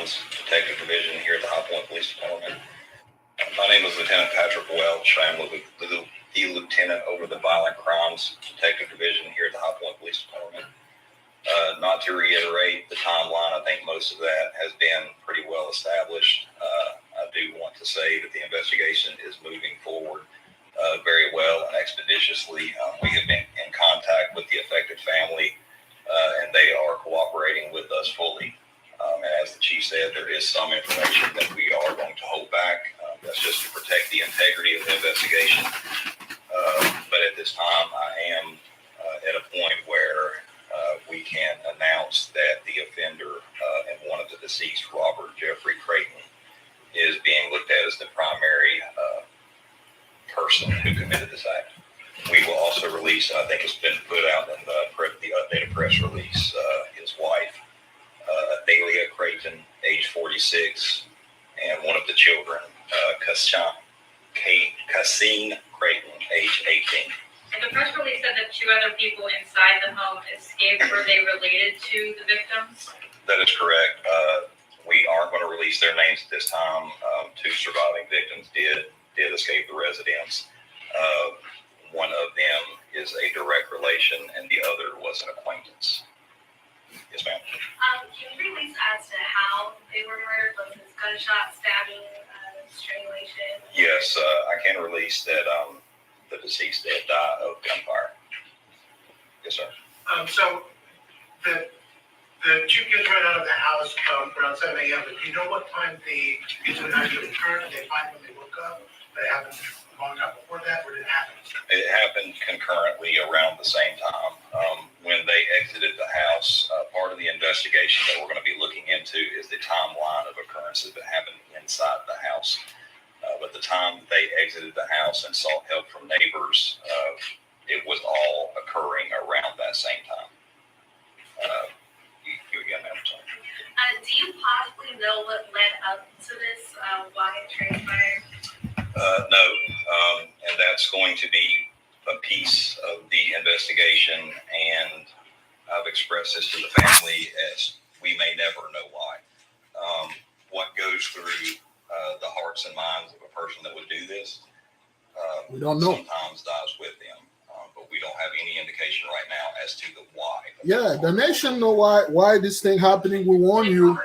Crimes Detective Division here at the High Point Police Department. My name is Lieutenant Patrick Welch. I am the lieutenant over the Violent Crimes Detective Division here at the High Point Police Department. Not to reiterate the timeline, I think most of that has been pretty well established. I do want to say that the investigation is moving forward very well and expeditiously. We have been in contact with the affected family, and they are cooperating with us fully. And as the chief said, there is some information that we are going to hold back. That's just to protect the integrity of the investigation. But at this time, I am at a point where we can announce that the offender and one of the deceased, Robert Jeffrey Creighton, is being looked at as the primary person who committed this act. We will also release, I think it's been put out in the updated press release, his wife, Adelia Creighton, age 46, and one of the children, Cassine Creighton, age 18. And the press release said that 2 other people inside the home escaped. Were they related to the victims? That is correct. We aren't going to release their names at this time. 2 surviving victims did escape the residence. One of them is a direct relation, and the other was an acquaintance. Yes, ma'am. Can you release as to how they were murdered? Was it gunshot, stabbing, strangulation? Yes, I can release that the deceased did die of gunfire. Yes, sir. So the 2 kids ran out of the house around 7 a.m. But do you know what time the incident actually occurred? Did they find when they woke up? Did it happen a long time before that, or did it happen? It happened concurrently around the same time. When they exited the house, part of the investigation that we're going to be looking into is the timeline of occurrences that happened inside the house. But the time they exited the house and sought help from neighbors, it was all occurring around that same time. You again, ma'am. Do you possibly know what led up to this, why it transpired? No, and that's going to be a piece of the investigation, and I've expressed this to the family as we may never know why. What goes through the hearts and minds of a person that would do this, we don't know. Sometimes dies with them, but we don't have any indication right now as to the why. Yeah, the nation know why this thing happening. We warn you.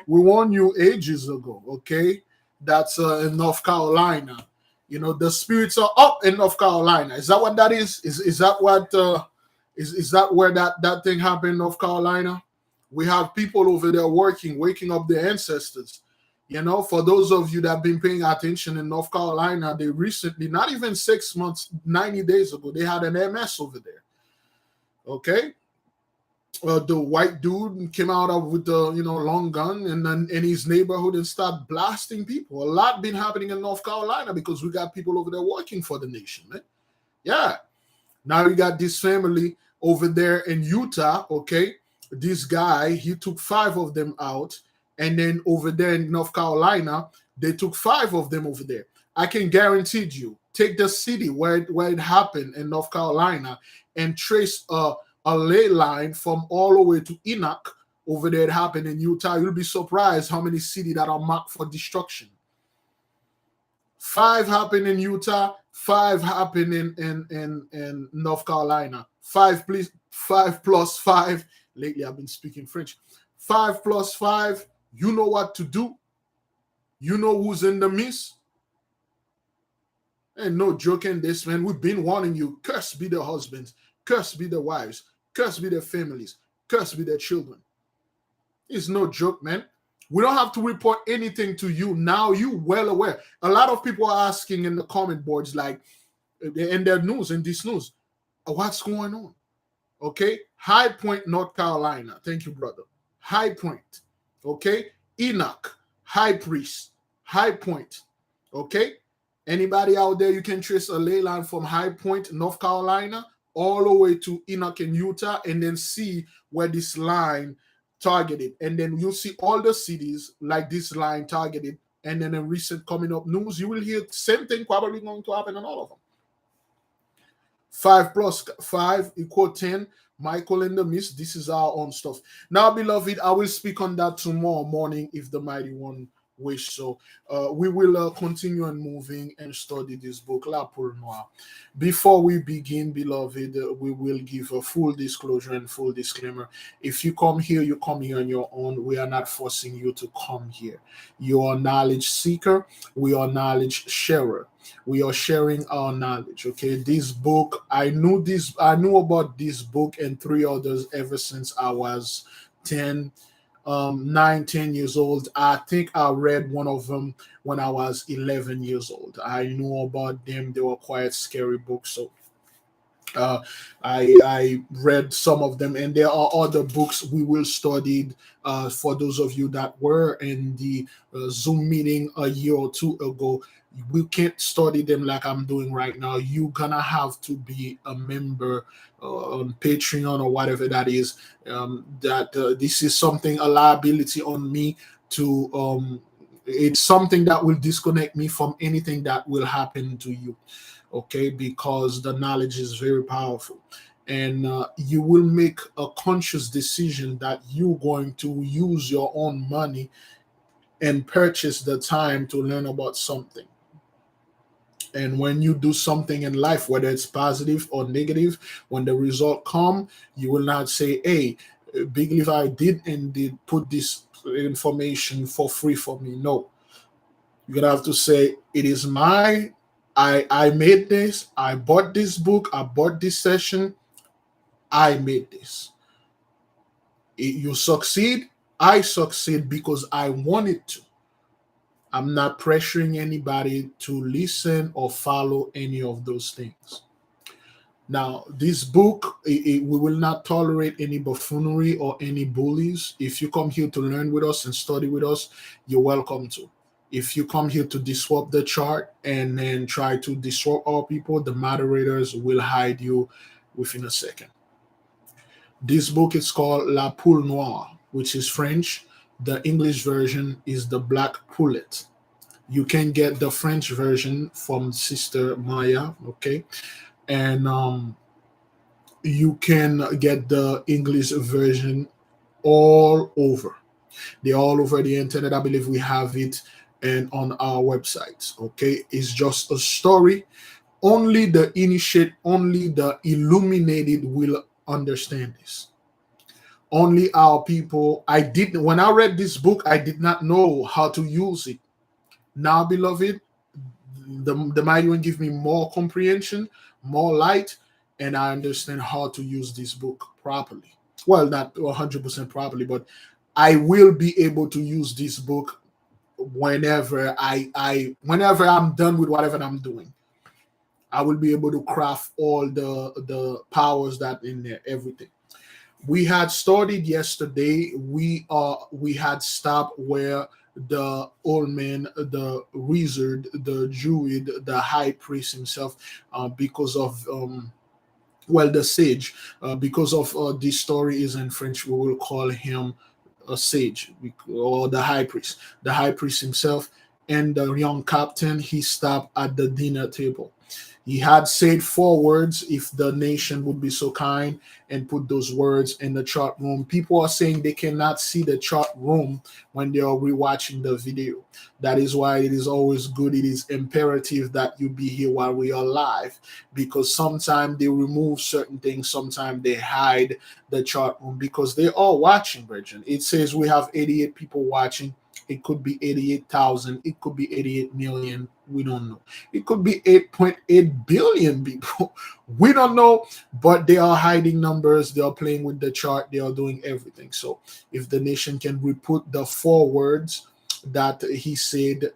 We warned you ages ago. Okay, that's in North Carolina. You know, the spirits are up in North Carolina. Is that what that is? Is that what is that where that thing happened in North Carolina? We have people over there waking up their ancestors. You know, for those of you that have been paying attention in North Carolina, they recently, not even 6 months, 90 days ago, they had an MS over there. Okay. The white dude came out with the long gun and then in his neighborhood and start blasting people. A lot been happening in North Carolina because we got people over there working for the nation, man. Yeah. Now you got this family over there in Utah. Okay. This guy, he took 5 of them out. And then over there in North Carolina, they took 5 of them over there. I can guarantee you, take the city where it happened in North Carolina and trace a ley line from all the way to Enoch over there. It happened in Utah. You'll be surprised how many cities that are marked for destruction. 5 happened in Utah. 5 happened in North Carolina. 5 plus 5. Lately, I've been speaking French. 5 plus 5. You know what to do. You know who's in the midst. And no joking this, man. We've been warning you. Cursed be the husbands. Cursed be the wives. Cursed be their families. Cursed be their children. It's no joke, man. We don't have to report anything to you. Now you well aware. A lot of people are asking in the comment boards, like in their news, in this news, what's going on? Okay. High Point, North Carolina. Thank you, brother. High Point. Okay. Enoch. High Priest. High Point. Okay. Anybody out there, you can trace a ley line from High Point, North Carolina, all the way to Enoch in Utah, and then see where this line targeted. And then you'll see all the cities like this line targeted. And then in recent coming up news, you will hear the same thing probably going to happen in all of them. 5 plus 5 equal 10. Michael in the midst. This is our own stuff. Now, beloved, I will speak on that tomorrow morning if the mighty one wish. So we will continue on moving and study this book, La Poule Noire. Before we begin, beloved, we will give a full disclosure and full disclaimer. If you come here, you come here on your own. We are not forcing you to come here. You are a knowledge seeker. We are knowledge sharer. We are sharing our knowledge. Okay, this book, I knew about this book and three others ever since I was 10, 9, 10 years old. I think I read one of them when I was 11 years old. I knew about them. They were quite scary books. So uh, I read some of them, and there are other books we will study. For those of you that were in the Zoom meeting a year or two ago, we can't study them like I'm doing right now. You're gonna have to be a member on Patreon or whatever that is. That this is something, a liability on me to. It's something that will disconnect me from anything that will happen to you, okay, because the knowledge is very powerful, and you will make a conscious decision that you're going to use your own money and purchase the time to learn about something. And when you do something in life, whether it's positive or negative, when the result come, you will not say, hey, Big Levi did indeed put this information for free for me. No, you're gonna have to say it is my, I made this, I bought this book, I bought this session, I made this. You succeed, I succeed because I wanted to. I'm not pressuring anybody to listen or follow any of those things. Now, this book, we will not tolerate any buffoonery or any bullies. If you come here to learn with us and study with us, you're welcome to. If you come here to disrupt the chart and then try to disrupt our people, the moderators will hide you within a second. This book is called La Poule Noire, which is French. The English version is the Black Pullet. You can get the French version from Sister Maya, okay? And you can get the English version all over. They're all over the internet. I believe we have it and on our websites, okay? It's just a story. Only the initiate, only the illuminated will understand this. Only our people. When I read this book, I did not know how to use it. Now, beloved, the mighty one give me more comprehension, more light, and I understand how to use this book properly. Well, not 100% properly, but I will be able to use this book whenever whenever I'm done with whatever I'm doing. I will be able to craft all the powers that in there, everything. We had started yesterday. We had stopped where the old man, the wizard, the druid, the high priest himself, because of the sage, because of this story is in French, we will call him a sage or the high priest. The high priest himself and the young captain, he stopped at the dinner table. He had said 4 words if the nation would be so kind and put those words in the chat room. People are saying they cannot see the chat room when they are rewatching the video. That is why it is always good. It is imperative that you be here while we are live, because sometimes they remove certain things. Sometimes they hide the chat room because they are watching, Bridget. It says we have 88 people watching. It could be 88,000. It could be 88 million. We don't know. It could be 8.8 billion people. We don't know, but they are hiding numbers. They are playing with the chart. They are doing everything. So if the nation can re-put the 4 words that he said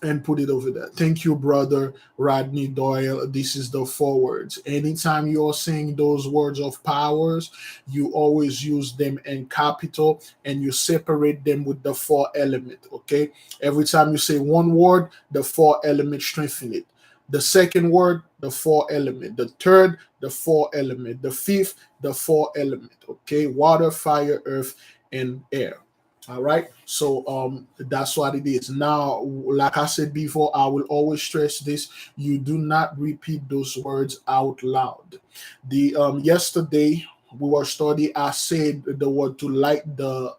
and put it over there. Thank you, brother Rodney Doyle. This is the 4 words. Anytime you're saying those words of powers, you always use them in capital and you separate them with the 4 element. Okay. Every time you say one word, the 4 element strengthen it. The second word, the 4 element. The third, the 4 element. The fifth, the 4 element. Okay. Water, fire, earth, and air. All right. So that's what it is. Now, like I said before, I will always stress this. You do not repeat those words out loud. The yesterday we were studying, I said the word to light the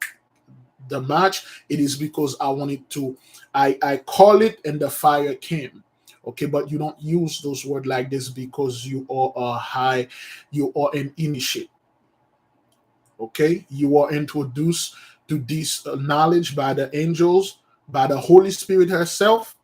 match. It is because I wanted to I call it and the fire came. Okay, but you don't use those words like this because you are a high, you are an initiate. Okay, you are introduced to this knowledge by the angels, by the Holy Spirit herself.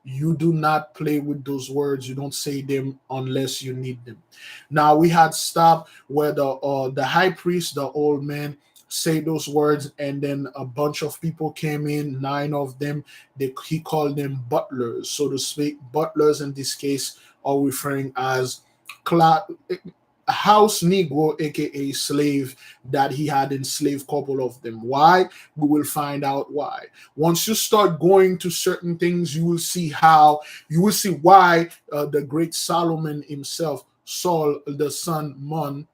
You do not play with those words. You don't say them unless you need them. Now we had stopped where the high priest, the old man, say those words, and then a bunch of people came in. 9 of them. He called them butlers, so to speak. Butlers in this case are referring as cla- house negro, aka slave, that he had enslaved couple of them. Why? We will find out why. Once you start going to certain things, you will see why the great Solomon himself, Saul the son Mon,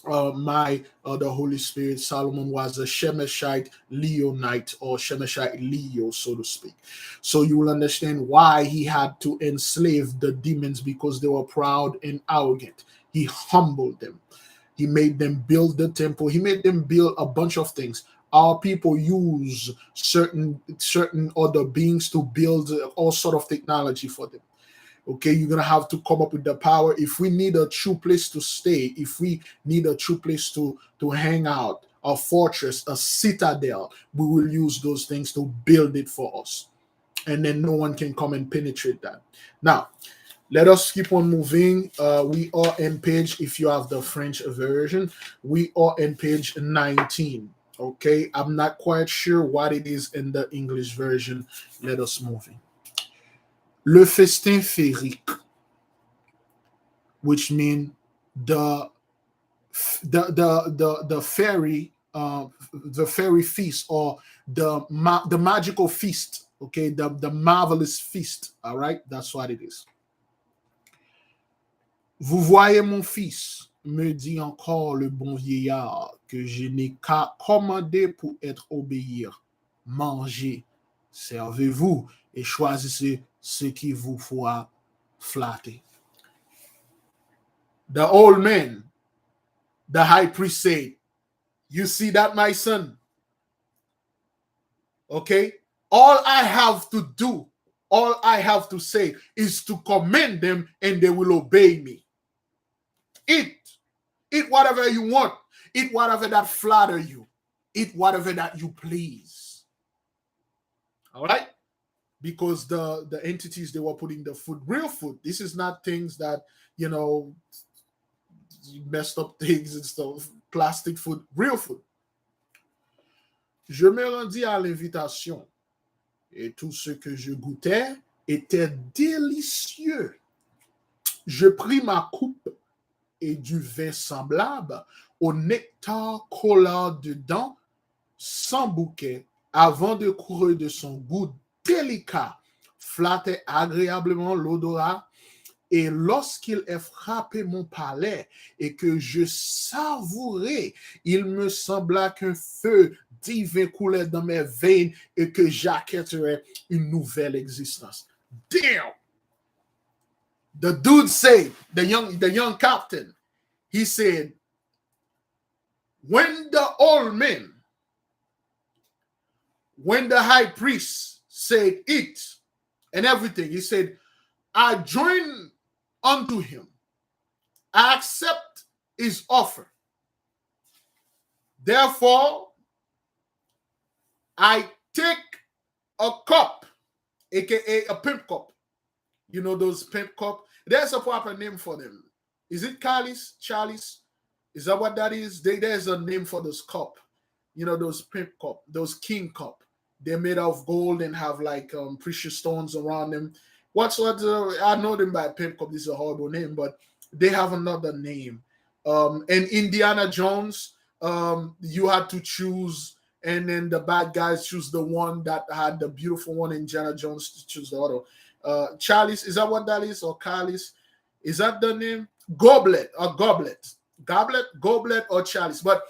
my the Holy Spirit, Solomon was a Shemeshite Leonite, or Shemeshite Leo, so to speak. So you will understand why he had to enslave the demons, because they were proud and arrogant. He humbled them. He made them build the temple. He made them build a bunch of things. Our people use certain other beings to build all sort of technology for them. Okay, you're gonna have to come up with the power. If we need a true place to stay, if we need a true place to hang out, a fortress, a citadel, we will use those things to build it for us, and then no one can come and penetrate that. Now, let us keep on moving. We are in page, if you have the French version, we are in page 19. Okay, I'm not quite sure what it is in the English version. Let us move in. Le festin féerique, which means the the fairy feast, or the magical feast. Okay, the marvelous feast. All right, that's what it is. Vous voyez mon fils, me dit encore le bon vieillard, que je n'ai qu'à commander pour être obéir. Mangez, servez-vous et choisissez ce qui vous fera flatter. The old man, the high priest, said, "You see that, my son? Okay? All I have to do, all I have to say is to command them, and they will obey me. Eat. Eat whatever you want. Eat whatever that flatter you. Eat whatever that you please." All right? Because the entities, they were putting the food, real food. This is not things that, messed up things and stuff. Plastic food, real food. Je me rendis à l'invitation, et tout ce que je goûtais était délicieux. Je pris ma coupe et du vin semblable au nectar collant dedans, sans bouquet, avant de courir de son goût délicat, flattait agréablement l'odorat, et lorsqu'il ait frappé mon palais et que je savourais, il me sembla qu'un feu divin coulait dans mes veines et que j'acquitterais une nouvelle existence. Damn! The dude said, the young captain, he said, when the old man, when the high priest said eat and everything, he said, I join unto him. I accept his offer. Therefore, I take a cup, aka a pimp cup. You know those pimp cup? There's a proper name for them. Is it chalice? Chalice? Is that what that is? There's a name for this cup. You know, those pimp cup, those king cup. They're made of gold and have like precious stones around them. I know them by pimp cup. This is a horrible name, but they have another name. And Indiana Jones, you had to choose, and then the bad guys choose the one that had the beautiful one. Indiana Jones to choose the other. Chalice, is that what that is? Or chalice? Is that the name? Goblet, or goblet, or chalice. But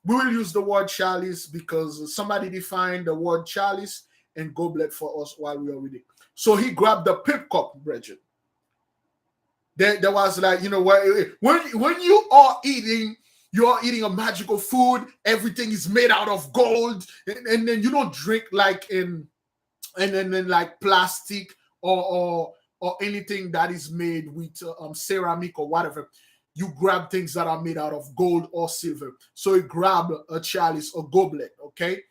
We will use the word chalice because somebody defined the word chalice and goblet for us while we are reading. So he grabbed the pip cup, brethren. There was like, when you are eating a magical food, everything is made out of gold, and then you don't drink like then like plastic or anything that is made with ceramic or whatever. You grab things that are made out of gold or silver. So he grabbed a chalice, a goblet. Okay,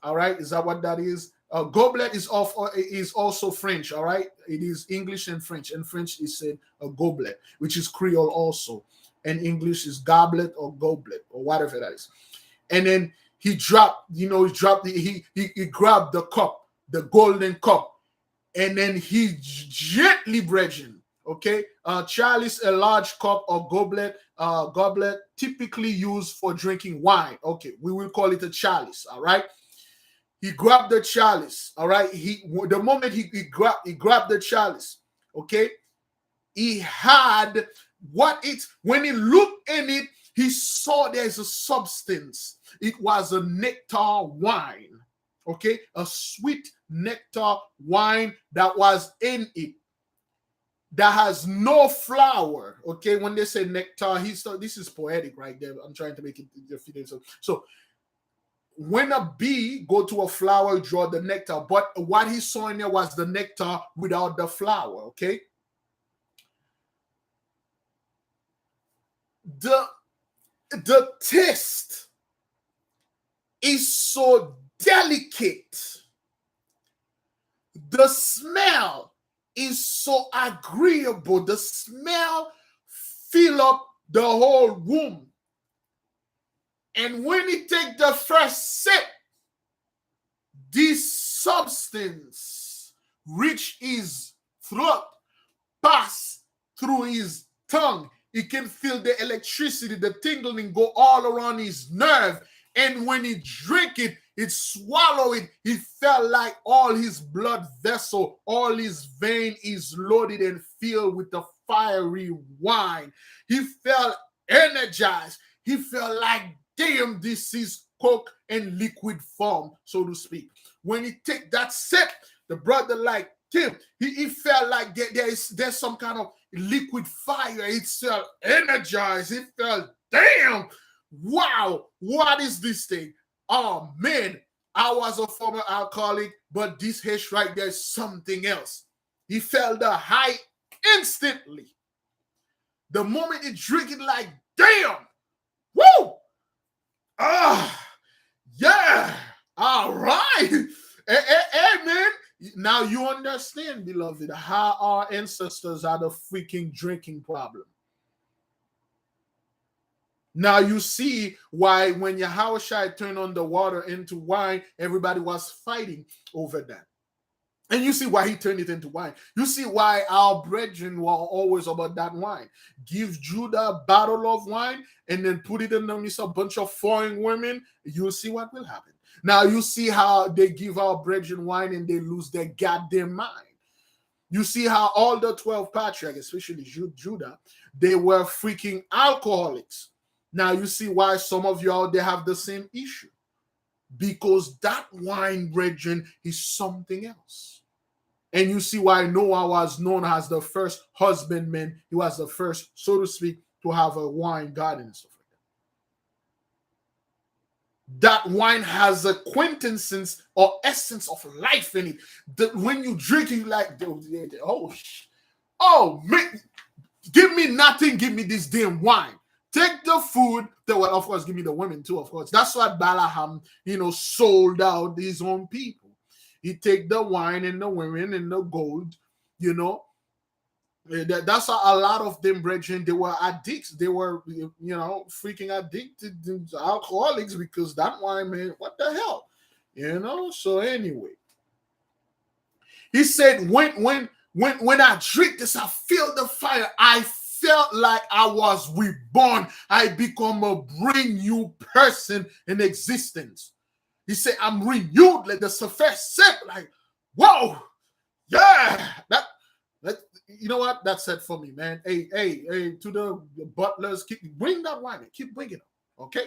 all right. Is that what that is? Goblet is also French. All right, it is English and French. And French is said a goblet, which is Creole also, and English is goblet or goblet or whatever that is. And then he dropped, he grabbed the cup, the golden cup, and then he gently, brethren. Okay, chalice, a large cup or goblet, typically used for drinking wine. Okay, we will call it a chalice. All right. He grabbed the chalice. All right. The moment he grabbed the chalice. Okay, he had when he looked in it, he saw there's a substance. It was a nectar wine. Okay, a sweet nectar wine that was in it, that has no flower. Okay, when they say nectar, this is poetic right there. I'm trying to make it definitive. So when a bee go to a flower, draw the nectar, but what he saw in there was the nectar without the flower. Okay, the taste is so delicate. The smell is so agreeable. The smell fill up the whole room. And when he take the first sip, this substance reach his throat, pass through his tongue. He can feel the electricity, the tingling go all around his nerve. And when he drink it, it swallow it. He felt like all his blood vessel, all his vein is loaded and filled with the fiery wine. He felt energized. He felt like, damn, this is coke in liquid form, so to speak. When he take that sip, the brother like Tim, he felt like there's some kind of liquid fire. It felt energized. It felt, damn, wow, what is this thing? Oh man, I was a former alcoholic, but this hash right there is something else. He felt the high instantly. The moment he drink it, like, damn, woo, yeah, all right. Hey, man. Now you understand, beloved, how our ancestors had a freaking drinking problem. Now you see why when Yahushua turned on the water into wine, everybody was fighting over that. And you see why he turned it into wine. You see why our brethren were always about that wine. Give Judah a bottle of wine and then put it in the midst of a bunch of foreign women. You'll see what will happen. Now you see how they give our brethren wine and they lose their goddamn mind. You see how all the 12 patriarchs, especially Judah, they were freaking alcoholics. Now you see why some of y'all, they have the same issue. Because that wine, brethren, is something else. And you see why Noah was known as the first husbandman. He was the first, so to speak, to have a wine garden and stuff like that. That wine has a quintessence or essence of life in it. When you drink it, like, oh, man, give me nothing, give me this damn wine. Take the food, of course, give me the women too, of course. That's what Balaam, sold out his own people. He take the wine and the women and the gold, That's a lot of them, brethren, they were addicts. They were, freaking addicted to alcoholics because that wine, man, what the hell? So anyway. He said, when I drink this, I feel the fire. I felt like I was reborn. I become a brand new person in existence. He said, I'm renewed, like the first sip, like, whoa, yeah. That you know what? That's it for me, man. Hey, to the butlers, bring that wine, keep bringing it, okay?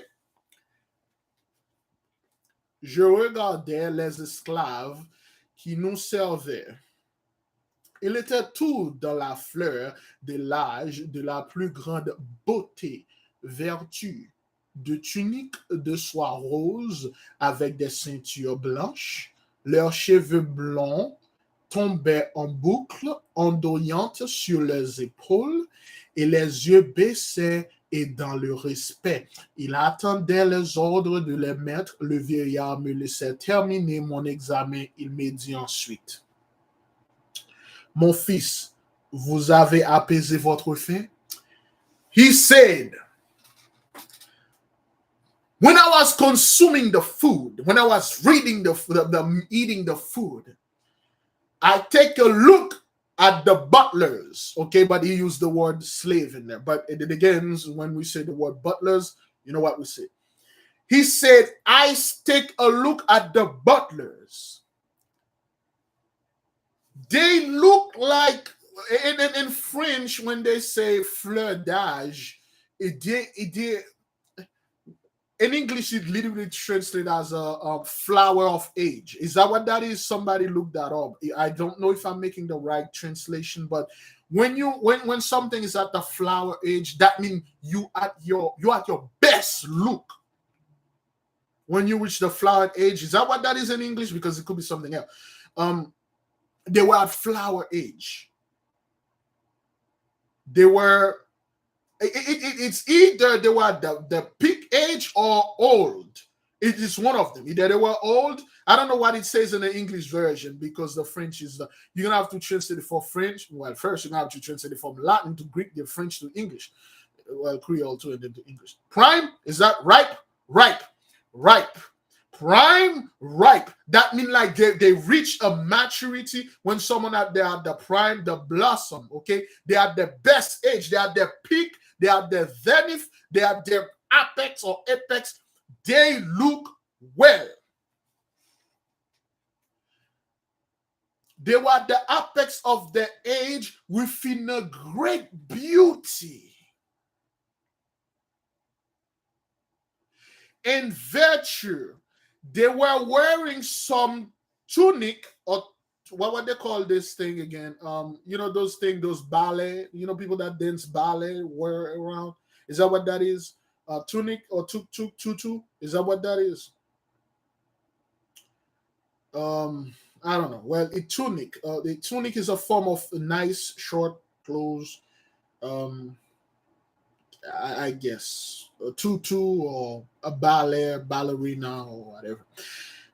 Je regardais les esclaves qui nous servaient. Il était tout dans la fleur de l'âge, de la plus grande beauté, vertu, de tuniques de soie rose avec des ceintures blanches. Leurs cheveux blonds tombaient en boucles ondoyantes sur leurs épaules et les yeux baissés et dans le respect. Il attendait les ordres de les maîtres. Le vieillard me laissait terminer mon examen. Il me dit ensuite: Mon fils, vous avez apaisé votre faim? He said, when I was consuming the food, when I was reading eating the food, I take a look at the butlers, okay, but he used the word slave in there. But it again, when we say the word butlers, you know what we say. He said, I take a look at the butlers. They look like, in French, when they say fleur d'âge, in English, it literally translates as a flower of age. Is that what that is? Somebody look that up. I don't know if I'm making the right translation, but when something is at the flower age, that means you at your best look. When you reach the flower age, is that what that is in English? Because it could be something else. They were at flower age. They were. It's either they were the peak age or old. It is one of them. Either they were old. I don't know what it says in the English version because the French is you're gonna have to translate it for French. Well, first you're gonna have to translate it from Latin to Greek, the French to English. Well, Creole to and then to English. Prime, is that ripe? Ripe. Prime, ripe. That means like they reach a maturity when someone at the prime, the blossom, okay? They are the best age, they are the peak, they are the zenith, they are the apex or apex. They look well. They were the apex of the age within a great beauty and virtue. They were wearing some tunic, or what would they call this thing again? You know those things, those ballet. You know people that dance ballet wear around. Is that what that is? Tunic or tutu? Is that what that is? I don't know. Well, a tunic. The tunic is a form of nice short clothes. I guess a tutu or a ballerina or whatever.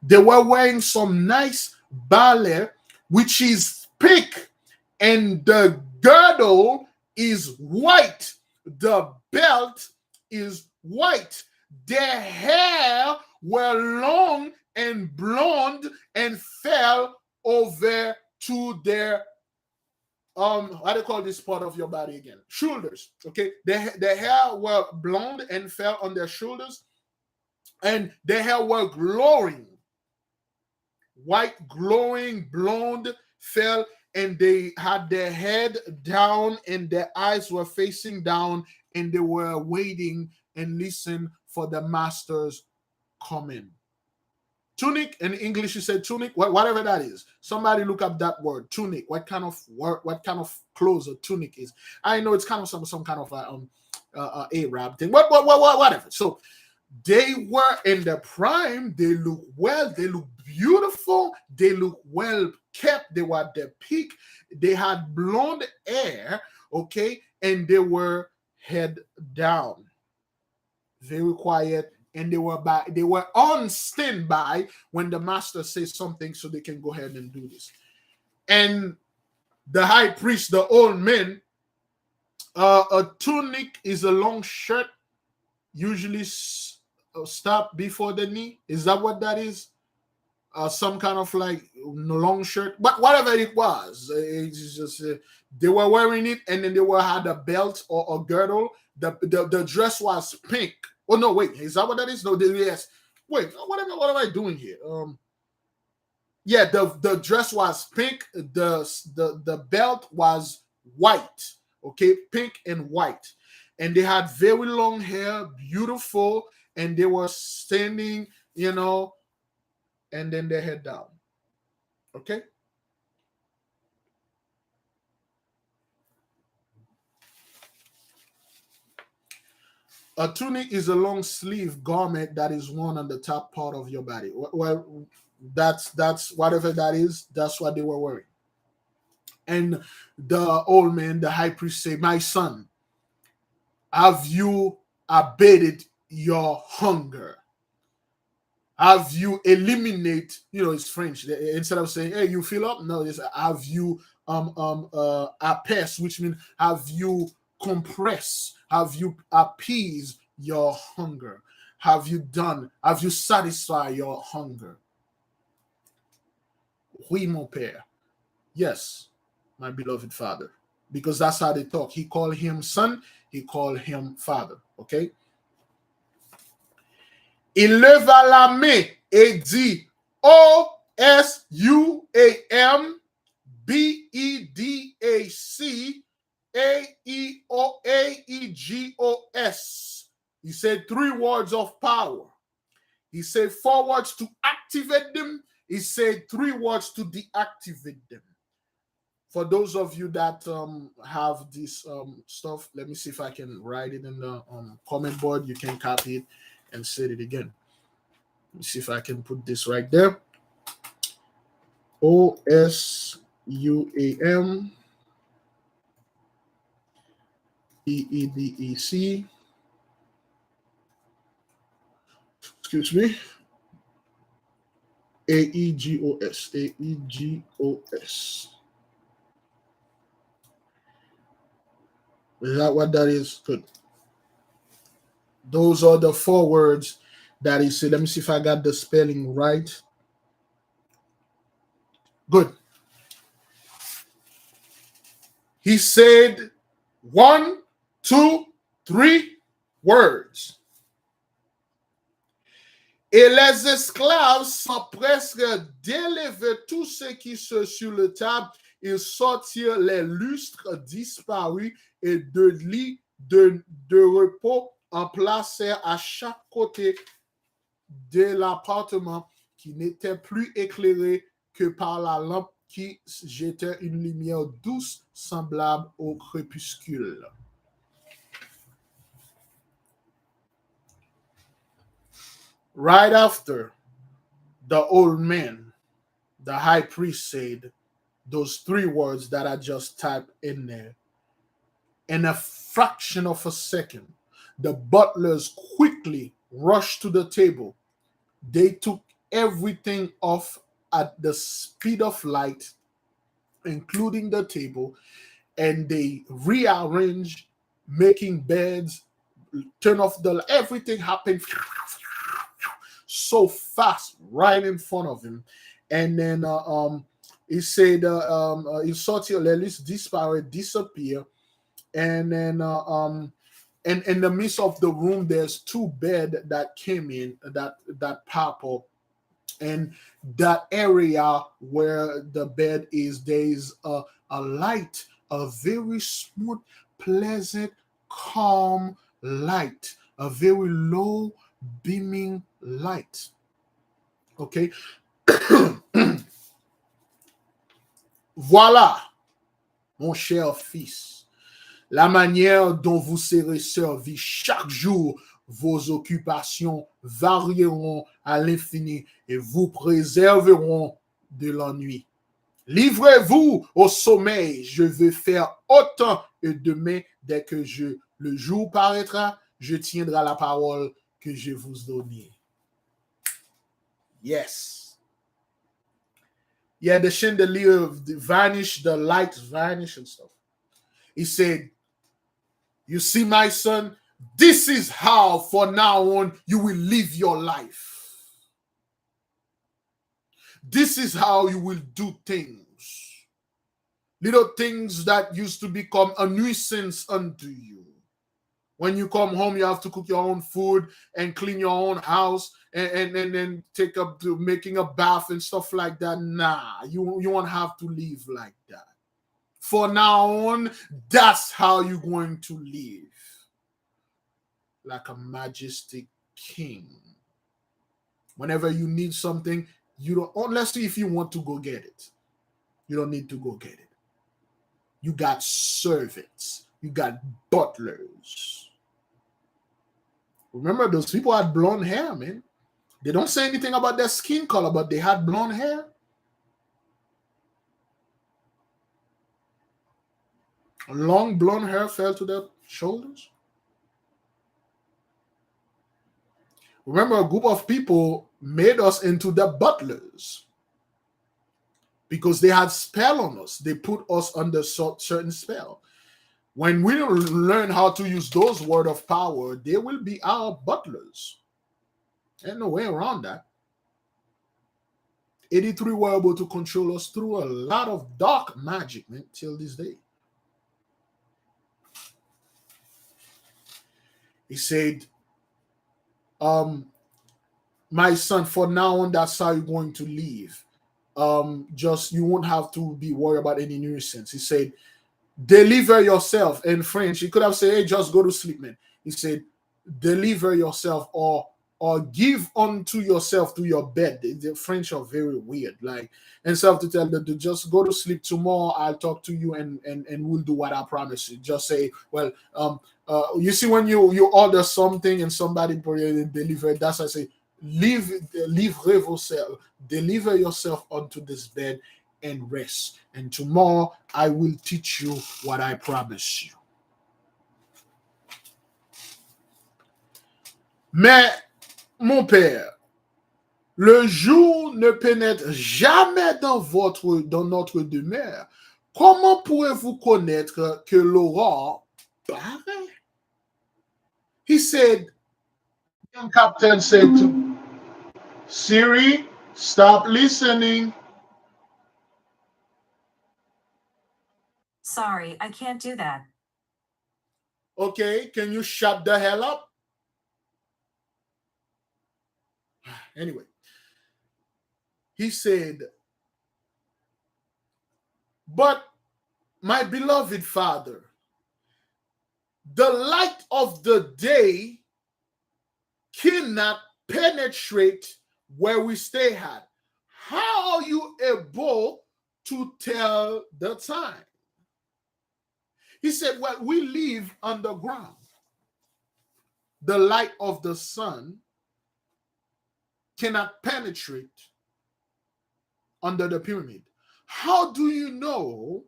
They were wearing some nice ballet, which is pink, and the girdle is white. The belt is white. Their hair were long and blonde and fell over to their how do you call this part of your body again? Shoulders. Okay, their hair were blonde and fell on their shoulders, and their hair were glowing, white, glowing, blonde, fell, and they had their head down and their eyes were facing down, and they were waiting and listen for the master's coming. Tunic, in English you said tunic, whatever that is. Somebody look up that word, tunic. What kind of clothes a tunic is? I know it's kind of some kind of Arab thing, whatever. So they were in the prime. They look well. They look beautiful. They look well kept. They were at their peak. They had blonde hair, okay, and they were head down, very quiet. And they were on standby when the master says something so they can go ahead and do this. And the high priest, the old man, a tunic is a long shirt, usually stop before the knee. Is that what that is? Some kind of like long shirt, but whatever it was, it's just they were wearing it, and then they had a belt or a girdle. The dress was pink. Oh no, wait, is that what that is? No, yes. Wait, what am I doing here? Yeah, the dress was pink. The belt was white. Okay, pink and white, and they had very long hair, beautiful, and they were standing, and then their head down. Okay? A tunic is a long sleeve garment that is worn on the top part of your body. Well, that's whatever that is, that's what they were wearing. And the old man, the high priest, said, "My son, have you abated your hunger? Have you eliminate, it's French. Instead of saying, hey, you fill up, no, it's have you appease, which means have you compress, have you appease your hunger? Have you satisfied your hunger?" Oui, mon père. Yes, my beloved father. Because that's how they talk. He called him son, he called him father. Okay? Il leva la main et dit, O-S-U-A-M B-E-D-A-C A-E-O-A-E-G-O-S. He said 3 words of power. He said 4 words to activate them. He said 3 words to deactivate them. For those of you that have this stuff, let me see if I can write it in the comment board. You can copy it and say it again. Let me see if I can put this right there. O-S-U-A-M B-E-D-E-C. Excuse me. A-E-G-O-S. A-E-G-O-S. Is that what that is? Good. Those are the 4 words that he said. Let me see if I got the spelling right. Good. He said 1, 2, 3 words. Et les esclaves s'empressèrent d'élever tout ce qui se sur la table. Ils sortirent les lustres disparus et 2 lits de repos en placèrent à chaque côté de l'appartement qui n'était plus éclairé que par la lampe qui jetait une lumière douce semblable au crépuscule. Right after, the old man, the high priest, said those 3 words that I just typed in there. In a fraction of a second, the butlers quickly rushed to the table. They took everything off at the speed of light, including the table, and they rearranged, making beds, turn off everything happened so fast right in front of him. And then he said he saw till at least disappear. And then and in the midst of the room, there's 2 beds that came in that pop up. And that area where the bed is, there is a light, a very smooth, pleasant, calm light, a very low beaming light. Okay. Voilà, mon cher fils, la manière dont vous serez servi chaque jour. Vos occupations varieront à l'infini et vous préserveront de l'ennui. Livrez-vous au sommeil. Je veux faire autant et demain, dès que le jour paraîtra, je tiendrai la parole que je vous donne. Yes. Yeah, the chandelier vanished, the lights vanished and stuff. He said, you see, my son, this is how, for now on, you will live your life. This is how you will do things. Little things that used to become a nuisance unto you. When you come home, you have to cook your own food and clean your own house and then take up to making a bath and stuff like that. Nah, you won't have to live like that. For now on, that's how you're going to live. Like a majestic king. Whenever you need something, You don't, unless if you want to go get it. You don't need to go get it. You got servants. You got butlers. Remember, those people had blonde hair, man. They don't say anything about their skin color, but they had blonde hair. Long blonde hair fell to their shoulders. Remember, a group of people made us into the butlers because they had spell on us. They put us under certain spell. When we learn how to use those word of power, they will be our butlers. Ain't no way around that. 83 were able to control us through a lot of dark magic, man, till this day. He said, my son, for now on, that's how you're going to live. Just you won't have to be worried about any nuisance. He said, deliver yourself. In French, he could have said, hey, just go to sleep, man. He said, deliver yourself or give unto yourself to your bed. The French are very weird. Like, instead of to tell them to just go to sleep, tomorrow I'll talk to you and we'll do what I promise you. Just say, well, you see when you order something and somebody deliver it, that's why I say, deliver yourself unto this bed and rest. And tomorrow I will teach you what I promise you. Mais, mon père, le jour ne pénètre jamais dans notre demeure. Comment pourrez-vous connaître que l'aurore paraît? He said, young captain said to Siri, stop listening. Sorry, I can't do that. Okay, can you shut the hell up? Anyway, he said, but my beloved father, the light of the day cannot penetrate where we stay at. How are you able to tell the time? He said, well, we live underground. The light of the sun cannot penetrate under the pyramid. How do you know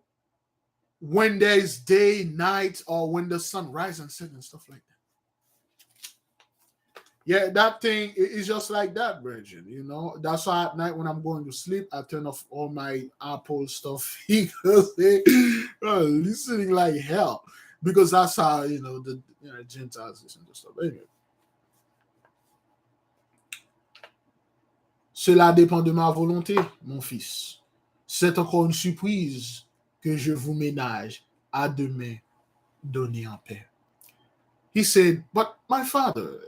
when there is day, night, or when the sun rises and sets and stuff like that? Yeah, that thing is just like that, Virgin. You know, that's why at night when I'm going to sleep, I turn off all my Apple stuff because they are listening like hell. Because that's how, the Gentiles listen to stuff. Anyway. Cela dépend de ma volonté, mon fils. C'est encore une surprise que je vous ménage à demain donner en paix. He said, but my father,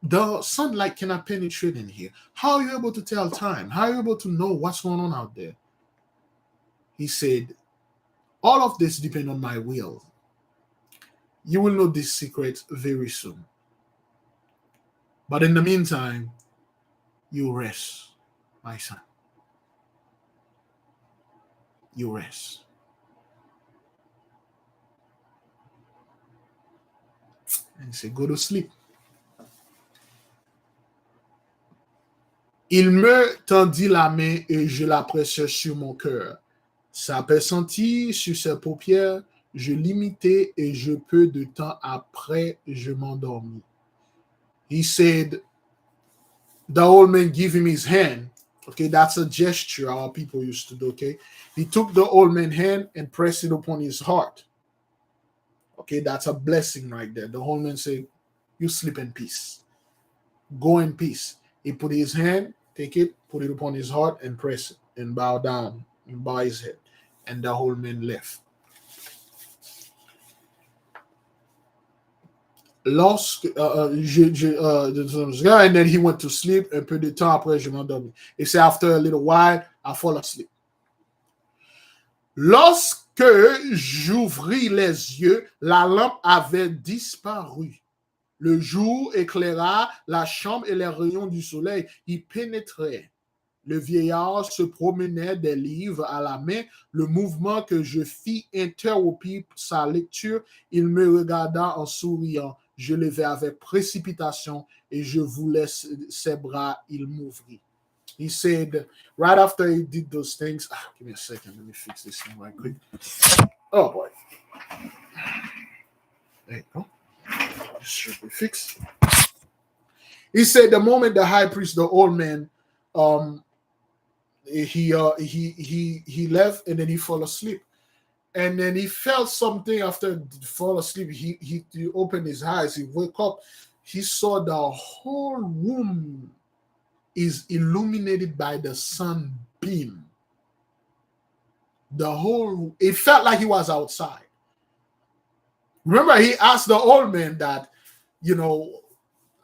the sunlight cannot penetrate in here. How are you able to tell time? How are you able to know what's going on out there? He said, all of this depends on my will. You will know this secret very soon. But in the meantime, you rest, my son. You rest. And he said, go to sleep. Il me tendit la main et je la pressai sur mon cœur. Sa paix sentit sur ses paupières. Je l'imitai et je peu de temps après, je m'endormis. He said, the old man gave him his hand. Okay, that's a gesture our people used to do, okay? He took the old man's hand and pressed it upon his heart. Okay, that's a blessing right there. The old man said, you sleep in peace. Go in peace. He put his hand, take it, put it upon his heart, and press it, and bow down, and bow his head. And the old man left. And then he went to sleep. Un peu de temps après, je m'endormis. He said, after a little while, I fall asleep. Lorsque j'ouvris les yeux, la lampe avait disparu. Le jour éclaira la chambre et les rayons du soleil y pénétraient. Le vieillard se promenait des livres à la main. Le mouvement que je fis interrompit sa lecture. Il me regarda en souriant. Je levai avec précipitation et je voulais ses bras. Il m'ouvrit. He said, right after he did those things, give me a second. Let me fix this thing right quick. Oh boy. There you go. This should be fixed. He said, the moment the high priest, the old man, he left and then he fell asleep. And then he felt something after he fall asleep. He opened his eyes. He woke up. He saw the whole room is illuminated by the sunbeam. It felt like he was outside. Remember, he asked the old man that,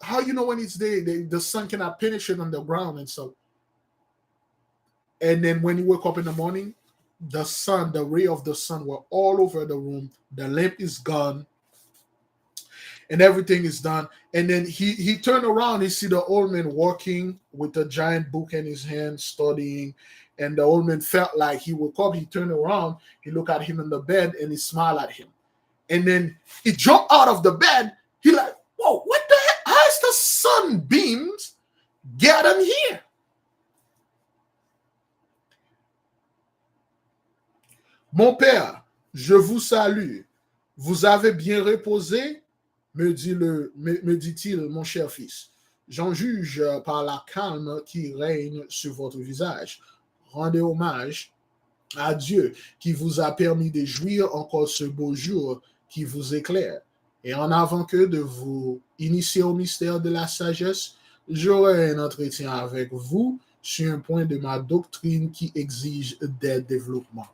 how when it's day, the sun cannot penetrate on the ground and so. And then when he woke up in the morning, the ray of the sun were all over the room. The lamp is gone. And everything is done. And then he turned around. He see the old man walking with a giant book in his hand, studying. And the old man felt like he woke up. He turned around. He looked at him in the bed and he smiled at him. And then he jumped out of the bed. He like, whoa, what the heck? How is the sunbeams getting here? Mon père, je vous salue. Vous avez bien reposé? Me dit-il, mon cher fils. J'en juge par la calme qui règne sur votre visage. Rendez hommage à Dieu qui vous a permis de jouir encore ce beau jour qui vous éclaire. Et en avant que de vous initier au mystère de la sagesse, j'aurai un entretien avec vous sur un point de ma doctrine qui exige des développements.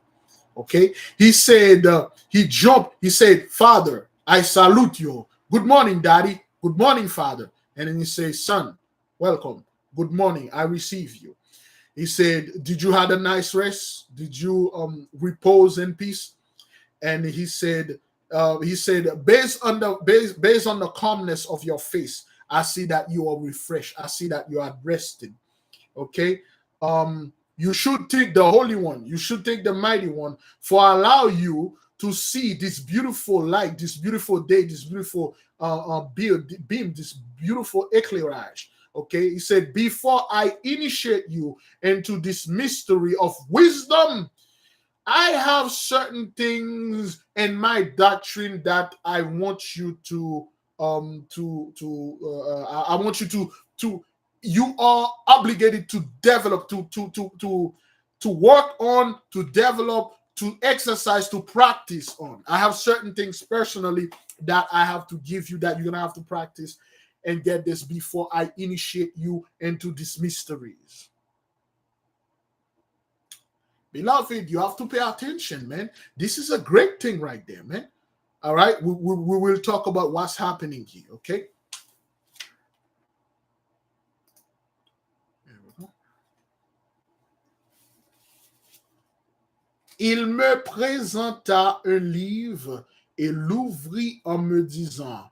Okay? He said, he jumped, he said, Father, I salute you. Good morning, Daddy. Good morning, Father. And then he says, Son, welcome. Good morning. I receive you. He said, did you have a nice rest? Did you repose in peace? And he said, based on the calmness of your face, I see that you are refreshed. I see that you are rested. Okay? You should take the Holy One. You should take the Mighty One for allow you to see this beautiful light, this beautiful day, this beautiful beam, this beautiful éclairage. Okay, he said, before I initiate you into this mystery of wisdom, I have certain things in my doctrine that I want you to you are obligated to develop, to work on, to develop, to exercise, to practice on. I have certain things personally that I have to give you that you're gonna have to practice and get this before I initiate you into these mysteries. Beloved, you have to pay attention, man. This is a great thing right there, man. All right, we will talk about what's happening here, okay? Il me présenta un livre et l'ouvrit en me disant,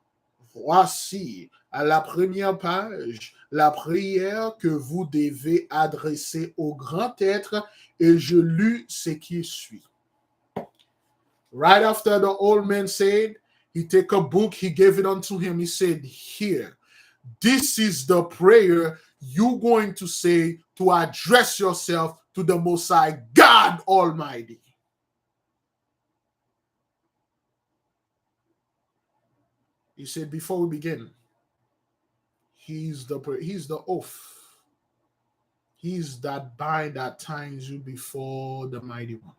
voici à la première page la prière que vous devez adresser au grand être, et je lus ce qui suit. Right after the old man said, he took a book, he gave it unto him, he said, here, this is the prayer you're going to say to address yourself to the Most High God Almighty. He said, before we begin, he's the oath. He's that bind that ties you before the Mighty One.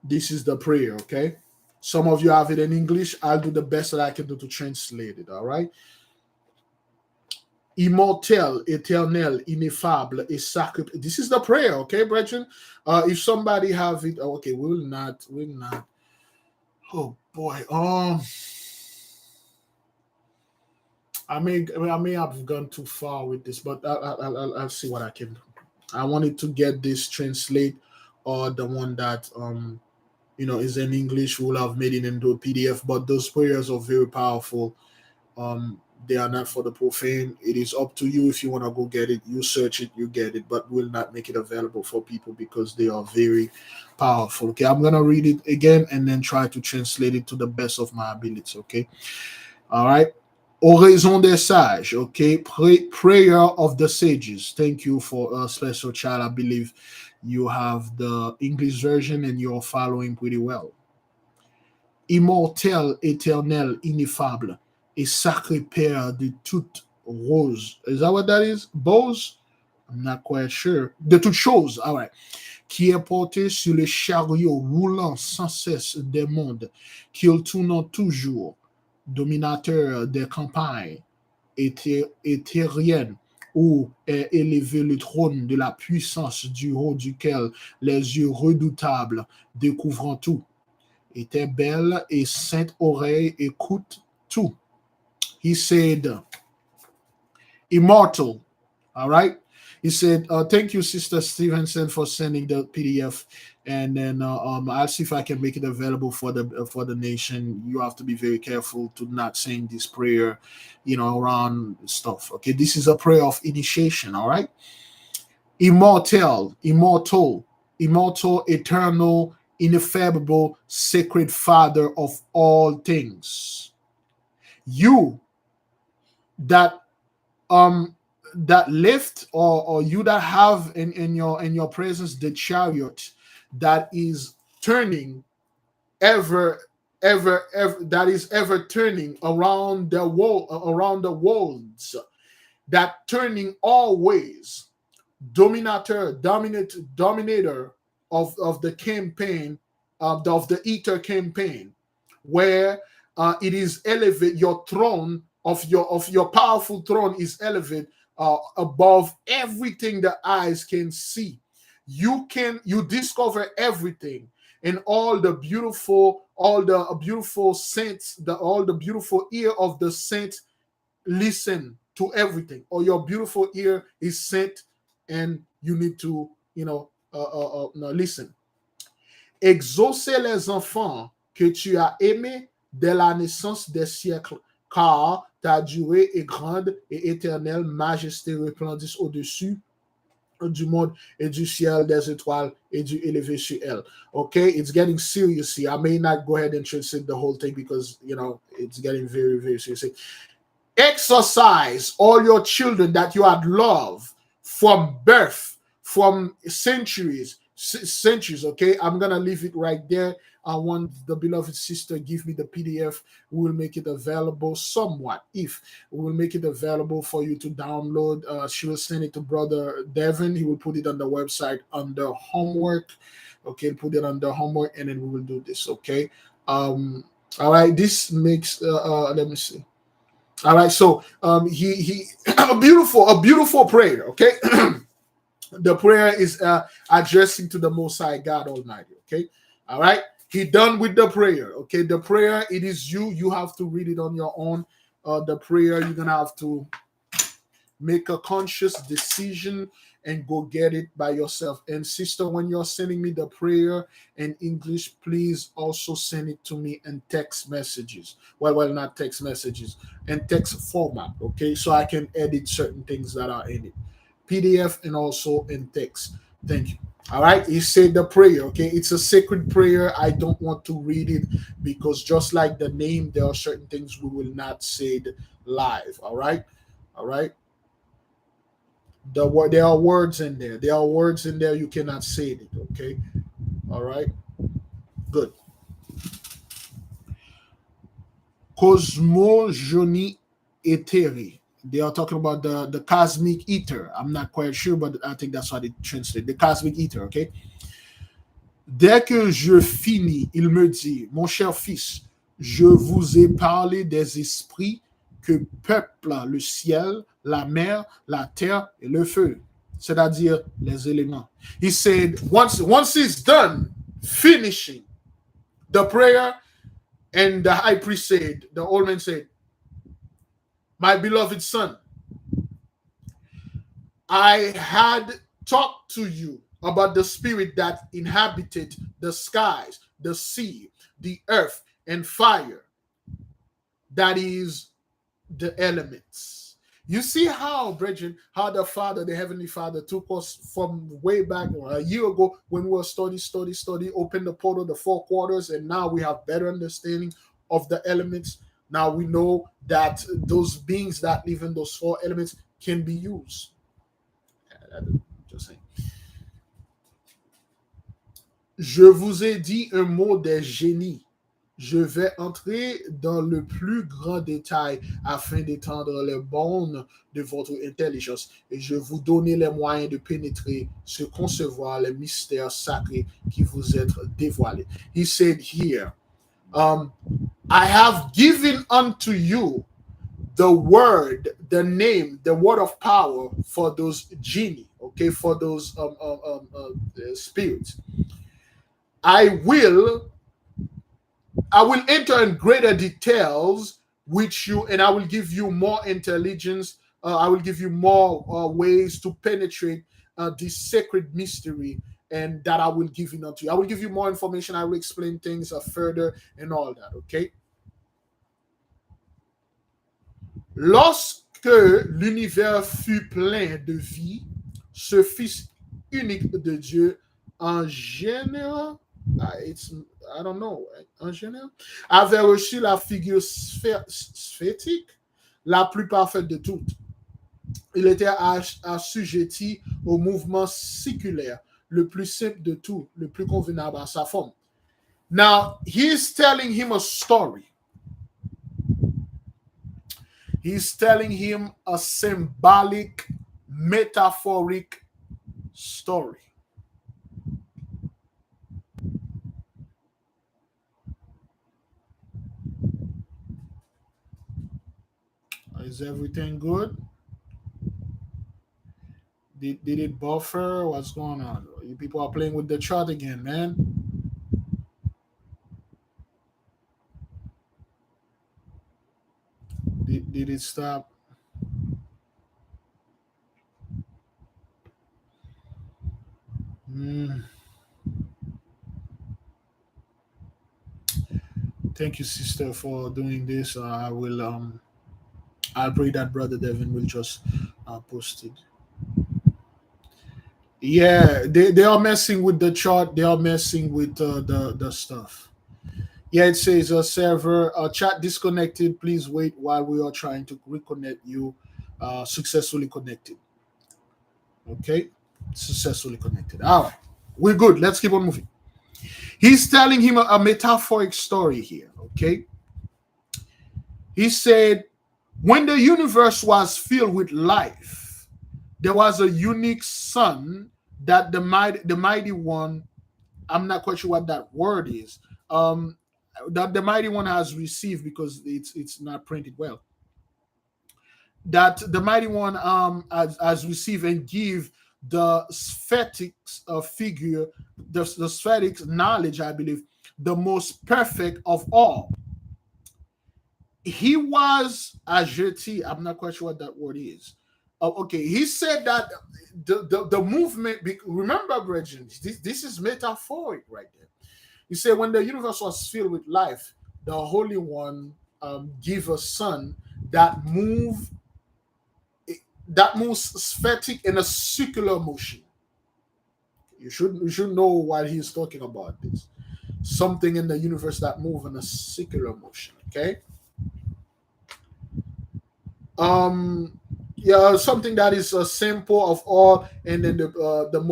This is the prayer, okay? Some of you have it in English. I'll do the best that I can do to translate it, all right? Immortel, éternel, ineffable, et sacré. This is the prayer, okay, brethren? If somebody have it, okay, we'll not. Oh boy, I may have gone too far with this, but I'll see what I can do. I wanted to get this translate or the one that is in English. We'll have made it into a PDF, but those prayers are very powerful. They are not for the profane. It is up to you if you want to go get it. You search it, you get it, but we'll not make it available for people because they are very powerful. Okay, I'm gonna read it again and then try to translate it to the best of my ability. Okay, all right. Oraison des sages. Okay, prayer of the sages. Thank you for a special child. I believe you have the English version and you're following pretty well. Immortel, éternel, ineffable et sacré Père de toute rose. Is that what that is? Bose? I'm not quite sure. De toutes choses. All right. Qui est porté sur le chariot roulant sans cesse des mondes, qui le tournant toujours, dominateur des campagnes éthériennes, où est élevé le trône de la puissance du haut duquel les yeux redoutables découvrant tout. Et tes belles et saintes oreilles écoutent tout. He said, immortal. All right. He said, thank you, Sister Stevenson, for sending the PDF. And then I'll see if I can make it available for the nation. You have to be very careful to not saying this prayer, around stuff. Okay, this is a prayer of initiation. All right. Immortal, eternal, ineffable, sacred Father of all things. You that lift or you that have in your presence the chariot that is turning ever that is ever turning around the worlds, that turning always, dominator of the campaign, of the ether campaign, where it is elevate your throne of your powerful throne is elevated above everything the eyes can see. You discover everything, and all the beautiful saints, all the beautiful ear of the saints listen to everything, or your beautiful ear is sent and you need to listen. Exaucer les enfants que tu as aimés dès la naissance des siècles, car ta durée est grande et éternelle, majesté resplendisse au-dessus du monde et du ciel, des étoiles et du élevé sur elle. Okay, it's getting serious here. I may not go ahead and translate the whole thing because it's getting very, very serious. Exercise all your children that you had loved from birth, from centuries. Okay, I'm gonna leave it right there. I want the beloved sister give me the PDF. We will make it available somewhat. If we will make it available for you to download, she will send it to Brother Devin. He will put it on the website under homework. Okay, put it under homework, and then we will do this. Okay. All right. This makes. Let me see. All right. So he a beautiful prayer. Okay. The prayer is addressing to the Most High God Almighty. Okay. All right. He done with the prayer. Okay. The prayer, it is you. You have to read it on your own. The prayer, you're going to have to make a conscious decision and go get it by yourself. And sister, when you're sending me the prayer in English, please also send it to me in text messages. Well, not text messages, in text format. Okay. So I can edit certain things that are in it. PDF and also in text. Thank you. All right. He said the prayer. Okay. It's a sacred prayer. I don't want to read it because just like the name, there are certain things we will not say live. All right. All right. There are words in there. There are words in there. You cannot say it. Okay. All right. Good. Cosmogony éthérée. They are talking about the cosmic ether. I'm not quite sure, but I think that's how they translate the cosmic ether, okay? Dès que je finis, il me dit, mon cher fils, je vous ai parlé des esprits que peuplent le ciel, la mer, la terre et le feu, c'est-à-dire les éléments. He said, once he's done finishing the prayer, and the high priest said, the old man said, my beloved son, I had talked to you about the spirit that inhabited the skies, the sea, the earth, and fire. That is the elements. You see how, brethren, how the Father, the Heavenly Father, took us from way back a year ago when we were study, open the portal, the four quarters, and now we have better understanding of the elements. Now we know that those beings that live in those four elements can be used. Just saying. Je vous ai dit un mot des génies. Je vais entrer dans le plus grand détail afin d'étendre les bornes de votre intelligence et je vous donner les moyens de pénétrer, se concevoir les mystères sacrés qui vous êtes dévoilés. He said here, I have given unto you the word, the name, the word of power for those genie, okay, for those spirits. I will enter in greater details with you, and I will give you more intelligence. I will give you more ways to penetrate this sacred mystery, and that I will give it unto you. I will give you more information. I will explain things further and all that. Okay. Lorsque l'univers fut plein de vie, ce Fils unique de Dieu en général, I don't know, en général, avait reçu la figure sphétique la plus parfaite de toutes. Il était assujetti au mouvement séculaire, le plus simple de tout, le plus convenable à sa forme. Now, he's telling him a story. He's telling him a symbolic, metaphoric story. Is everything good? Did it buffer? What's going on? You people are playing with the chart again, man. Did it stop? Thank you, sister, for doing this. I will I pray that Brother Devin will just post it. Yeah, they are messing with the chart. They are messing with the stuff. Yeah, it says a server chat disconnected. Please wait while we are trying to reconnect you. Successfully connected. Okay, successfully connected. All right, we're good. Let's keep on moving. He's telling him a metaphoric story here. Okay, he said, when the universe was filled with life, there was a unique son that the mighty one, I'm not quite sure what that word is, that the mighty one has received because it's not printed well. That the mighty one has received and give the sphetic figure, the sphetic knowledge, I believe, the most perfect of all. He was agiti. I'm not quite sure what that word is. Okay, he said that the movement. Remember, brethren, this is metaphoric right there. He said when the universe was filled with life, the Holy One gave a son that moves sphetic in a circular motion. You should know what he's talking about. This something in the universe that moves in a circular motion. Okay. Yeah, something that is simple of all, and then the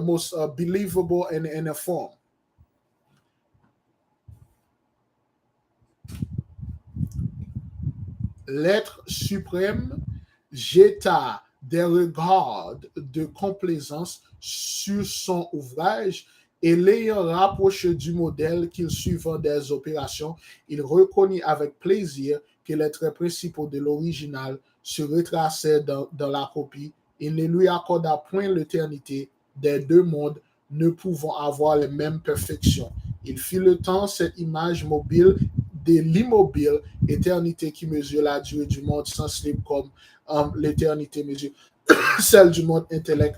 most believable in a form. L'être suprême jeta des regards de complaisance sur son ouvrage et l'ayant rapproché du modèle qu'il suivant des opérations, il reconnut avec plaisir que les traits principaux de l'original se retraçaient dans la copie. Il ne lui accorda point l'éternité des deux mondes ne pouvant avoir les mêmes perfections. Il fit le temps cette image mobile de l'immobile, éternité qui mesure la durée du monde sensible comme l'éternité mesure celle du monde intellect,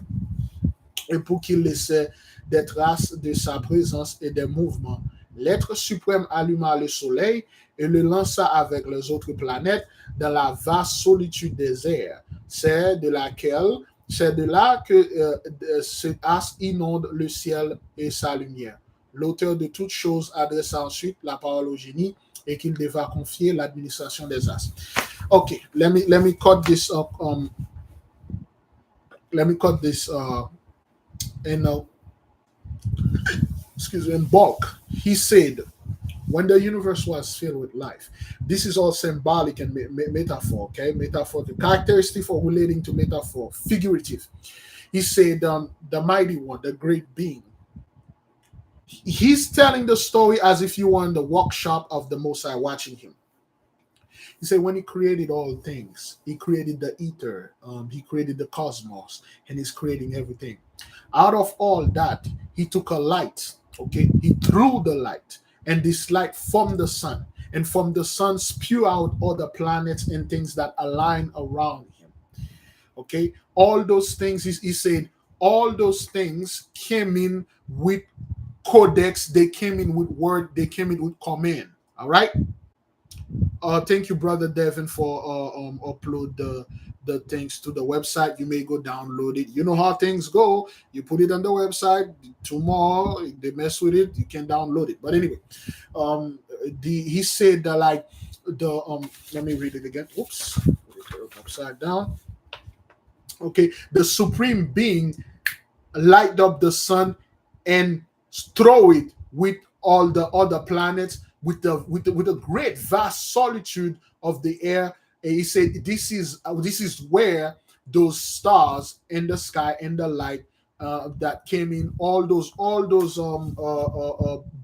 et pour qu'il laissait des traces de sa présence et des mouvements. L'être suprême alluma le soleil et le lança avec les autres planètes dans la vaste solitude des airs. C'est de là que ce astre inonde le ciel et sa lumière. L'auteur de toutes choses adressa ensuite la parole au génie et qu'il devra confier l'administration des astres. Okay, let me cut this up. Let me cut this in in bulk. He said, when the universe was filled with life, this is all symbolic and metaphor. Okay, metaphor. The characteristic for relating to metaphor, figurative. He said, the mighty one, the great being. He's telling the story as if you were in the workshop of the Most High watching him. He said when he created all things, he created the ether, he created the cosmos, and he's creating everything. Out of all that, he took a light, okay? He threw the light, and this light from the sun, and from the sun spew out all the planets and things that align around him, okay? All those things, he said, all those things came in with codex, they came in with word, they came in with command, all right? Thank you, brother Devin, for upload the things to the website. You may go download it. You know how things go. You put it on the website. Tomorrow they mess with it. You can download it. But anyway, he said that like the let me read it again. Oops, put it upside down. Okay, the supreme being light up the sun and throw it with all the other planets with the great vast solitude of the air. And he said this is where those stars in the sky and the light that came in, all those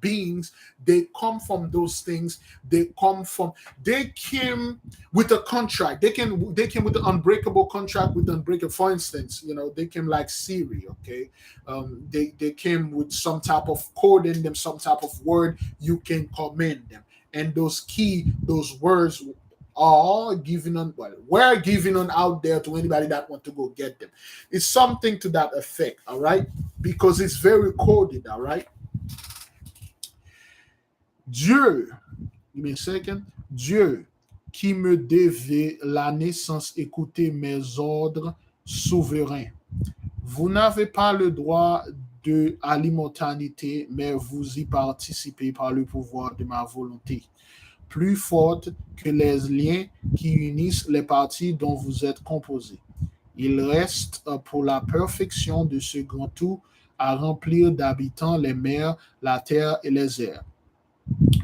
beings, they come from those things. They came with a contract. They came with the unbreakable contract with the unbreakable. For instance, they came like Siri. Okay, they came with some type of code in them, some type of word you can command them, and those words are given on, we're giving on out there to anybody that want to go get them. It's something to that effect, all right? Because it's very coded, all right? Dieu, give me a second. Dieu, qui me devait la naissance, écoutez mes ordres souverains. Vous n'avez pas le droit à l'immortalité, mais vous y participez par le pouvoir de ma volonté, plus forte que les liens qui unissent les parties dont vous êtes composés. Il reste pour la perfection de ce grand tout à remplir d'habitants les mers, la terre et les airs.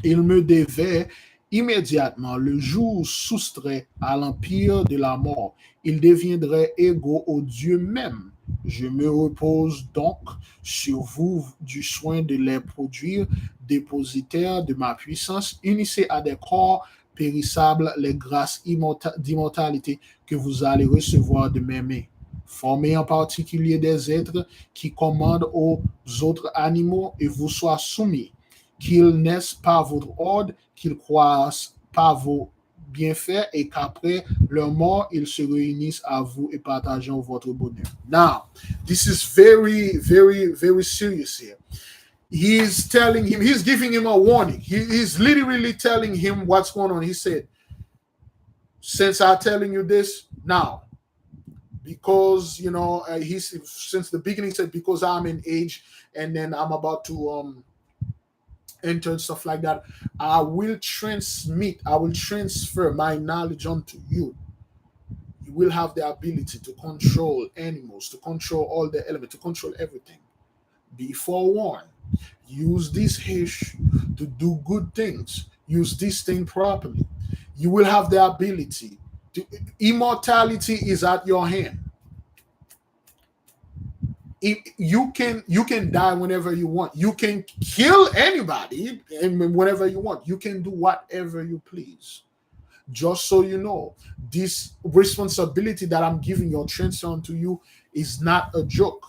Il me devait immédiatement le jour soustrait à l'empire de la mort. Il deviendrait égaux au Dieu même. Je me repose donc sur vous du soin de les produire, dépositaires de ma puissance, unissez à des corps périssables les grâces d'immortalité que vous allez recevoir de mes mains. Formez en particulier des êtres qui commandent aux autres animaux et vous soient soumis, qu'ils naissent par votre ordre, qu'ils croissent par vos bienfaits et qu'après leur mort, ils se réunissent à vous et partagent votre bonheur. Now, this is very, very, very serious here. He's giving him a warning. He's literally telling him what's going on. He said, since I'm telling you this now, because, since the beginning said, because I'm in age and then I'm about to enter and stuff like that, I will transfer my knowledge onto you. You will have the ability to control animals, to control all the elements, to control everything. Be forewarned. Use this hish to do good things. Use this thing properly. You will have the ability to. Immortality is at your hand. You can die whenever you want. You can kill anybody and whenever you want. You can do whatever you please. Just so you know, this responsibility that I'm giving your transfer onto you is not a joke.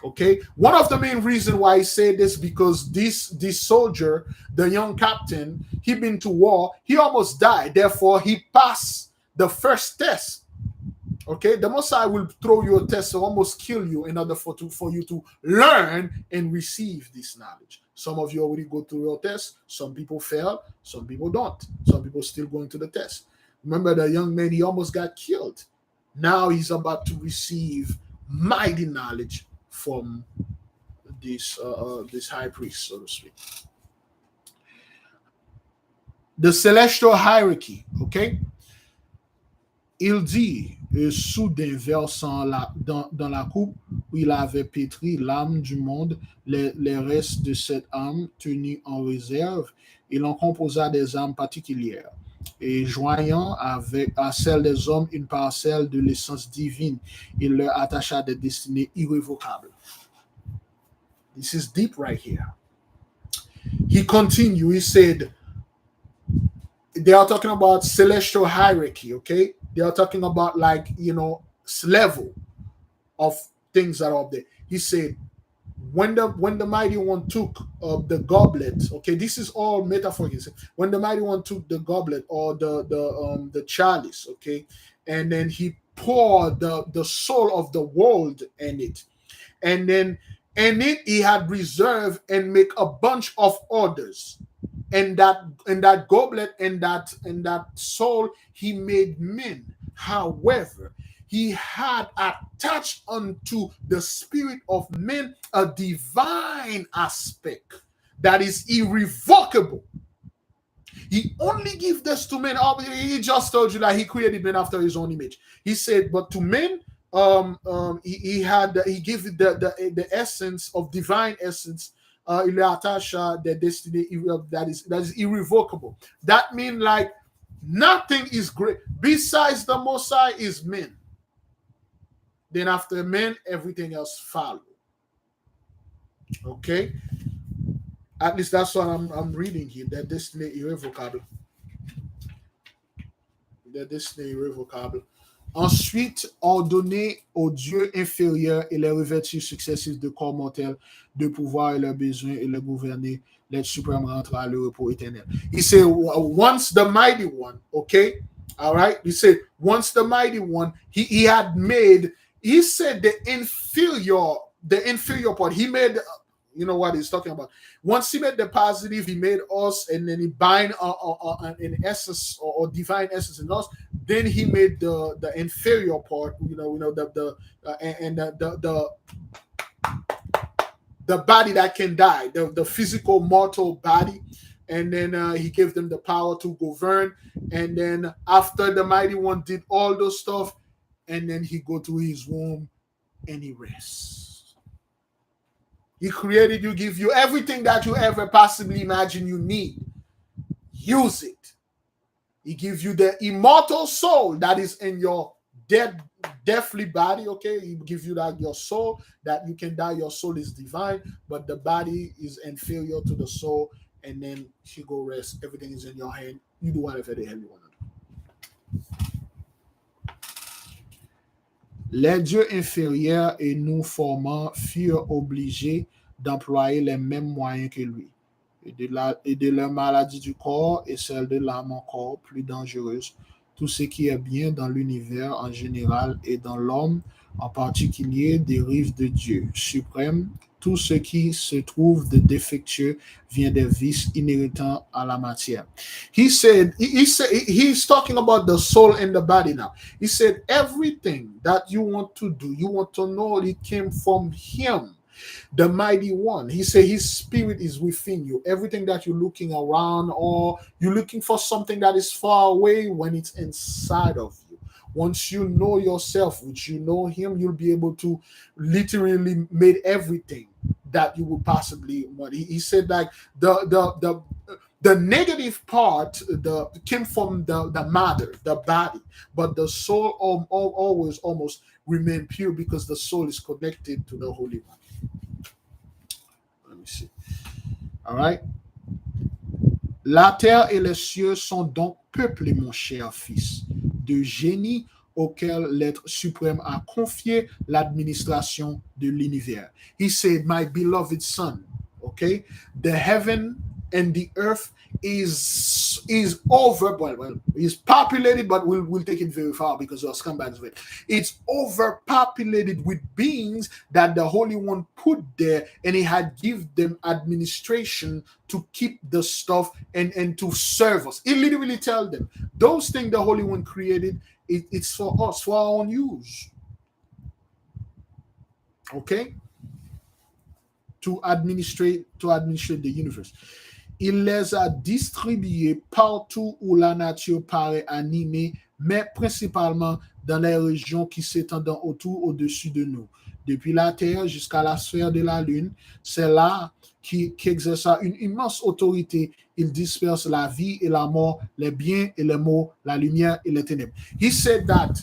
Okay, one of the main reasons why I say this, because this soldier, the young captain, he been to war, he almost died. Therefore, he passed the first test. Okay, the Messiah will throw you a test to almost kill you in order for you to learn and receive this knowledge. Some of you already go through your test. Some people fail. Some people don't. Some people still going to the test. Remember the young man, he almost got killed. Now he's about to receive mighty knowledge from this high priest, so to speak. The celestial hierarchy, okay? Il dit, soudain versant dans la coupe où il avait pétri l'âme du monde, les restes de cette âme tenus en réserve, il en composa des âmes particulières, et joignant à celle des hommes une parcelle de l'essence divine, il leur attacha des destinées irrévocables. This is deep right here. He continued, he said, they are talking about celestial hierarchy, okay? They are talking about like, level of things that are up there. He said, when the mighty one took the goblet, okay, this is all metaphorical. When the mighty one took the goblet or the chalice, okay, and then he poured the soul of the world in it, and then in it he had reserved and make a bunch of orders. And that goblet and that soul he made men. However, he had attached unto the spirit of men a divine aspect that is irrevocable. He only gives this to men. He just told you that he created men after his own image. He said, but to men, he gave the essence of divine essence. Il attache the destiny that is irrevocable. That means like nothing is great besides the Messiah is men. Then after men, everything else follow. Okay, at least that's what I'm reading here. That destiny irrevocable. The destiny irrevocable. Ensuite, ordonner aux dieux inférieurs et les revêtir successifs de corps mortels, de pouvoir et leurs besoins et les gouverner, l'être suprême rentre à le repos éternel. He said, once the mighty one, okay, all right, he said, once the mighty one, he had made, he said the inferior part, he made, you know what he's talking about. Once he made the positive, he made us, and then he bind an essence or divine essence in us. Then he made the inferior part, the body that can die, the physical mortal body, and then he gave them the power to govern. And then after the mighty one did all those stuff, and then he go to his womb and he rests. He created you, give you everything that you ever possibly imagine you need. Use it. He gives you the immortal soul that is in your deathly body, okay? He gives you that your soul, that you can die. Your soul is divine, but the body is inferior to the soul. And then you go rest. Everything is in your hand. You do whatever the hell you want to do. Les dieux inférieurs et nous formant furent obligés d'employer les mêmes moyens que lui, et de leur maladie du corps et celle de l'âme encore plus dangereuse. Tout ce qui est bien dans l'univers en général et dans l'homme en particulier dérive de Dieu suprême. Tout ce qui se trouve de défectueux vient des vices inhérents à la matière. He's talking about the soul and the body now. He said everything that you want to do, you want to know it came from him, the mighty one. He said his spirit is within you. Everything that you're looking around or you're looking for something that is far away, when it's inside of you. Once you know yourself, which you know him, you'll be able to literally make everything that you would possibly want. He said like the negative part came from the matter, the body, but the soul always almost remain pure because the soul is connected to the Holy One. Let me see. All right. La terre et les cieux sont donc peuplés, mon cher fils, de génies auxquels l'être suprême a confié l'administration de l'univers. He said, my beloved son, okay, the heaven and the earth is over. Well, is populated, but we'll take it very far because we'll come back to it. It's overpopulated with beings that the Holy One put there, and He had give them administration to keep the stuff and to serve us. He literally tell them those things the Holy One created. It's for us, for our own use. Okay, to administrate the universe. Il les a distribués partout où la nature paraît animée, mais principalement dans les régions qui s'étendent autour, au-dessus de nous. Depuis la Terre jusqu'à la sphère de la Lune, c'est là qu'exerça une immense autorité. Il disperse la vie et la mort, les biens et les maux, la lumière et les ténèbres. He said that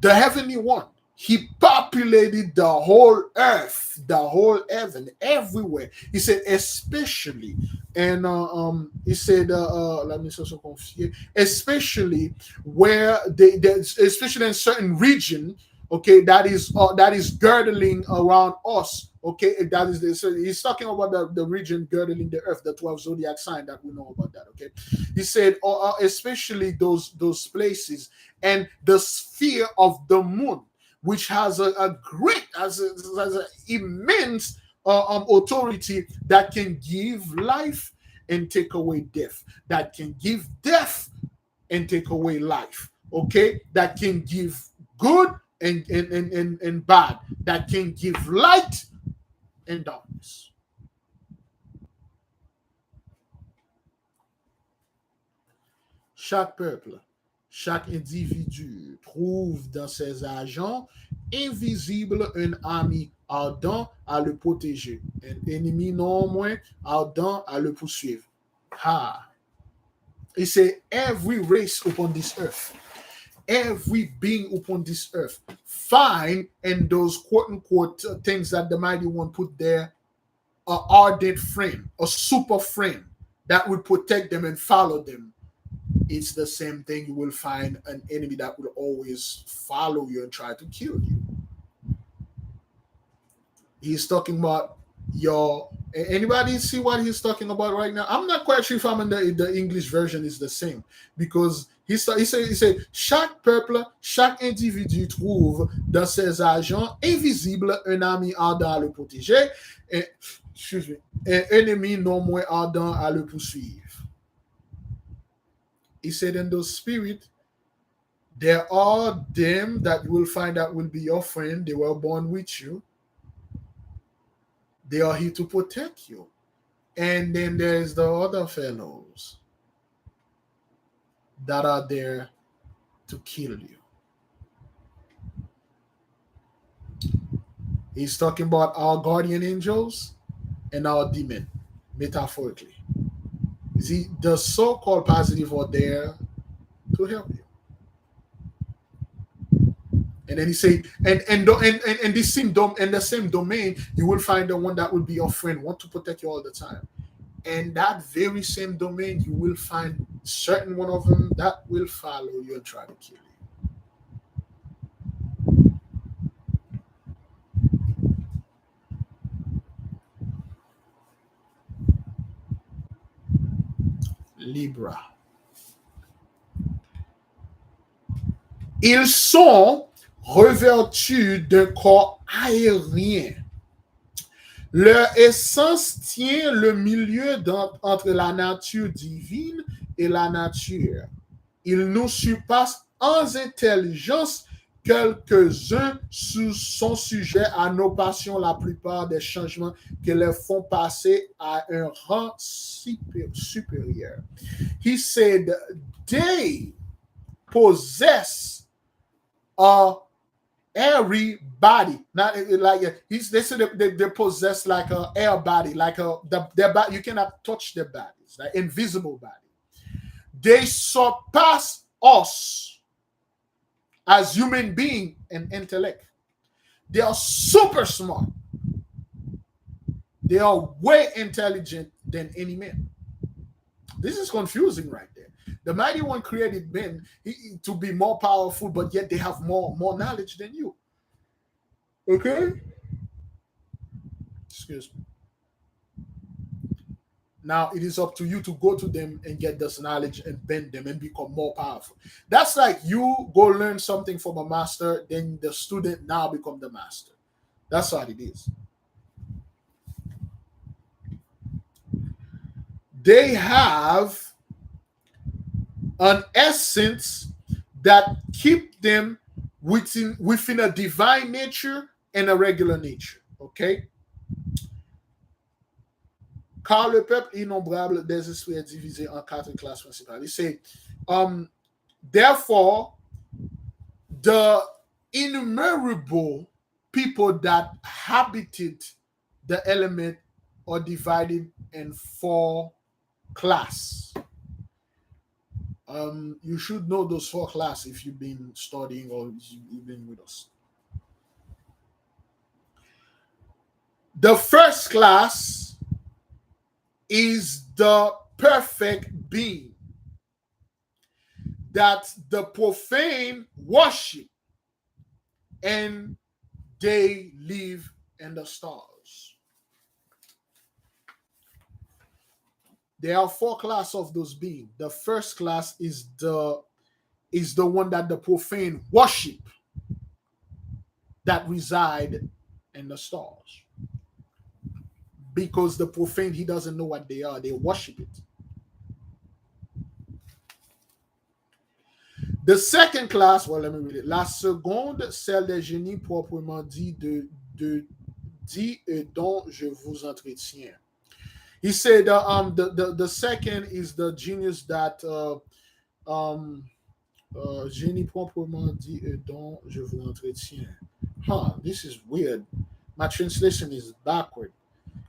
the Heavenly One, He populated the whole earth, the whole heaven, everywhere. He said, especially, and he said, let me also confuse, especially where especially in certain region, okay, that is girdling around us. Okay, that is so he's talking about the region girdling the earth, the 12 zodiac sign that we know about that. Okay, he said, especially those places and the sphere of the moon, which has a great, has an immense authority that can give life and take away death, that can give death and take away life, okay? That can give good and bad, that can give light and darkness. Chaque peuple, chaque individu trouve dans ses agents invisibles un ami ardent à le protéger, un ennemi non moins ardent à le poursuivre. He said, every race upon this earth, every being upon this earth, find in those quote unquote things that the Mighty One put there, an ardent friend, a super friend that would protect them and follow them. It's the same thing. You will find an enemy that will always follow you and try to kill you. He's talking about anybody see what he's talking about right now? I'm not quite sure if I'm in the English version is the same, because he said chaque peuple, chaque individu trouve dans ses agents invisibles un ami ardent à le protéger, un ennemi non moins ardent à le poursuivre. He said, in those spirit, there are them that you will find that will be your friend. They were born with you. They are here to protect you. And then there's the other fellows that are there to kill you. He's talking about our guardian angels and our demon, metaphorically. See, the so-called positive are there to help you. And then he said, and this same in the same domain, you will find the one that will be your friend, want to protect you all the time. And that very same domain, you will find certain one of them that will follow you and try to kill you. Libra. Ils sont revêtus d'un corps aérien. Leur essence tient le milieu entre la nature divine et la nature. Ils nous surpassent en intelligence. Quelques-uns sont sujets à nos passions, la plupart des changements qui les font passer à un rang supérieur. He said, they possess a airy body, not like they said they possess like a air body, like their body. You cannot touch their bodies, like invisible body. They surpass us as human being and intellect. They are super smart. They are way intelligent than any man. This is confusing right there. The Mighty One created men to be more powerful, but yet they have more knowledge than you. Okay? Excuse me. Now it is up to you to go to them and get this knowledge and bend them and become more powerful. That's like you go learn something from a master, then the student now become the master. That's what it is. They have an essence that keep them within a divine nature and a regular nature. Okay? Car le peuple innombrable des esprits est divisé en quatre classes principales. Il say, therefore, the innumerable people that habited the element are divided in 4 classes. You should know those 4 classes if you've been studying or you've been with us. The first class is the perfect being that the profane worship and they live in the stars. There are 4 classes of those beings. The first class is the one that the profane worship that reside in the stars. Because the profane, he doesn't know what they are. They worship it. The second class, well, let me read it. La seconde, celle des génies proprement dit dit et dont je vous entretiens. He said the second is the genius that génie proprement dit et dont je vous entretiens. This is weird. My translation is backward.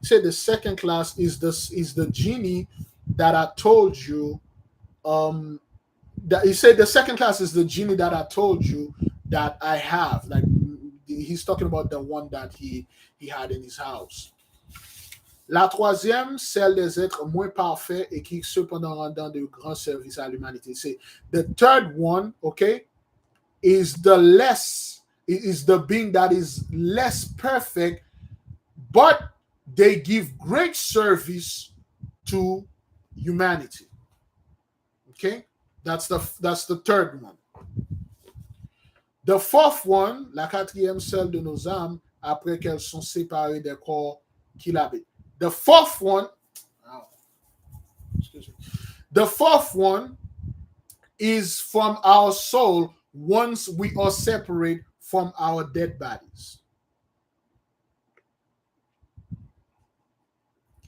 He said the second class is the genie that I told you. That he said the second class is the genie that I told you that I have. Like he's talking about the one that he had in his house. La troisième, celle des êtres moins parfaits et qui cependant rendant de grands services à l'humanité. C'est the third one, okay, is the being that is less perfect, but they give great service to humanity. Okay, that's the third one. The fourth one, la quatrième, celle de nos âmes, après qu'elles sont séparées des corps qui l'habitent. The fourth one, the fourth one is from our soul once we are separate from our dead bodies.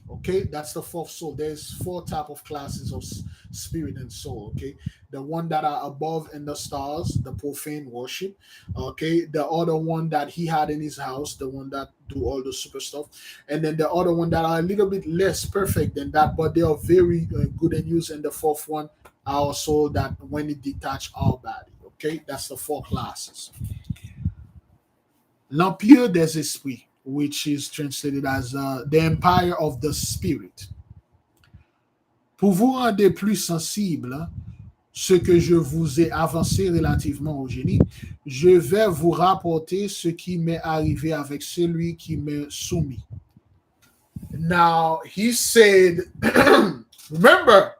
Okay, that's the fourth soul. There's 4 types of classes of spirit and soul. Okay, the one that are above in the stars, the profane worship. Okay, the other one that he had in his house, the one that do all the super stuff, and then the other one that are a little bit less perfect than that, but they are very good and used. And the fourth one, our soul, that when it detach our body. Okay, that's the 4 classes. L'Empire des Esprits, which is translated as the empire of the spirit. Pour vous rendre plus sensible ce que je vous ai avancé relativement au génie, je vais vous rapporter ce qui m'est arrivé avec celui qui m'est soumis. Now, he said, remember,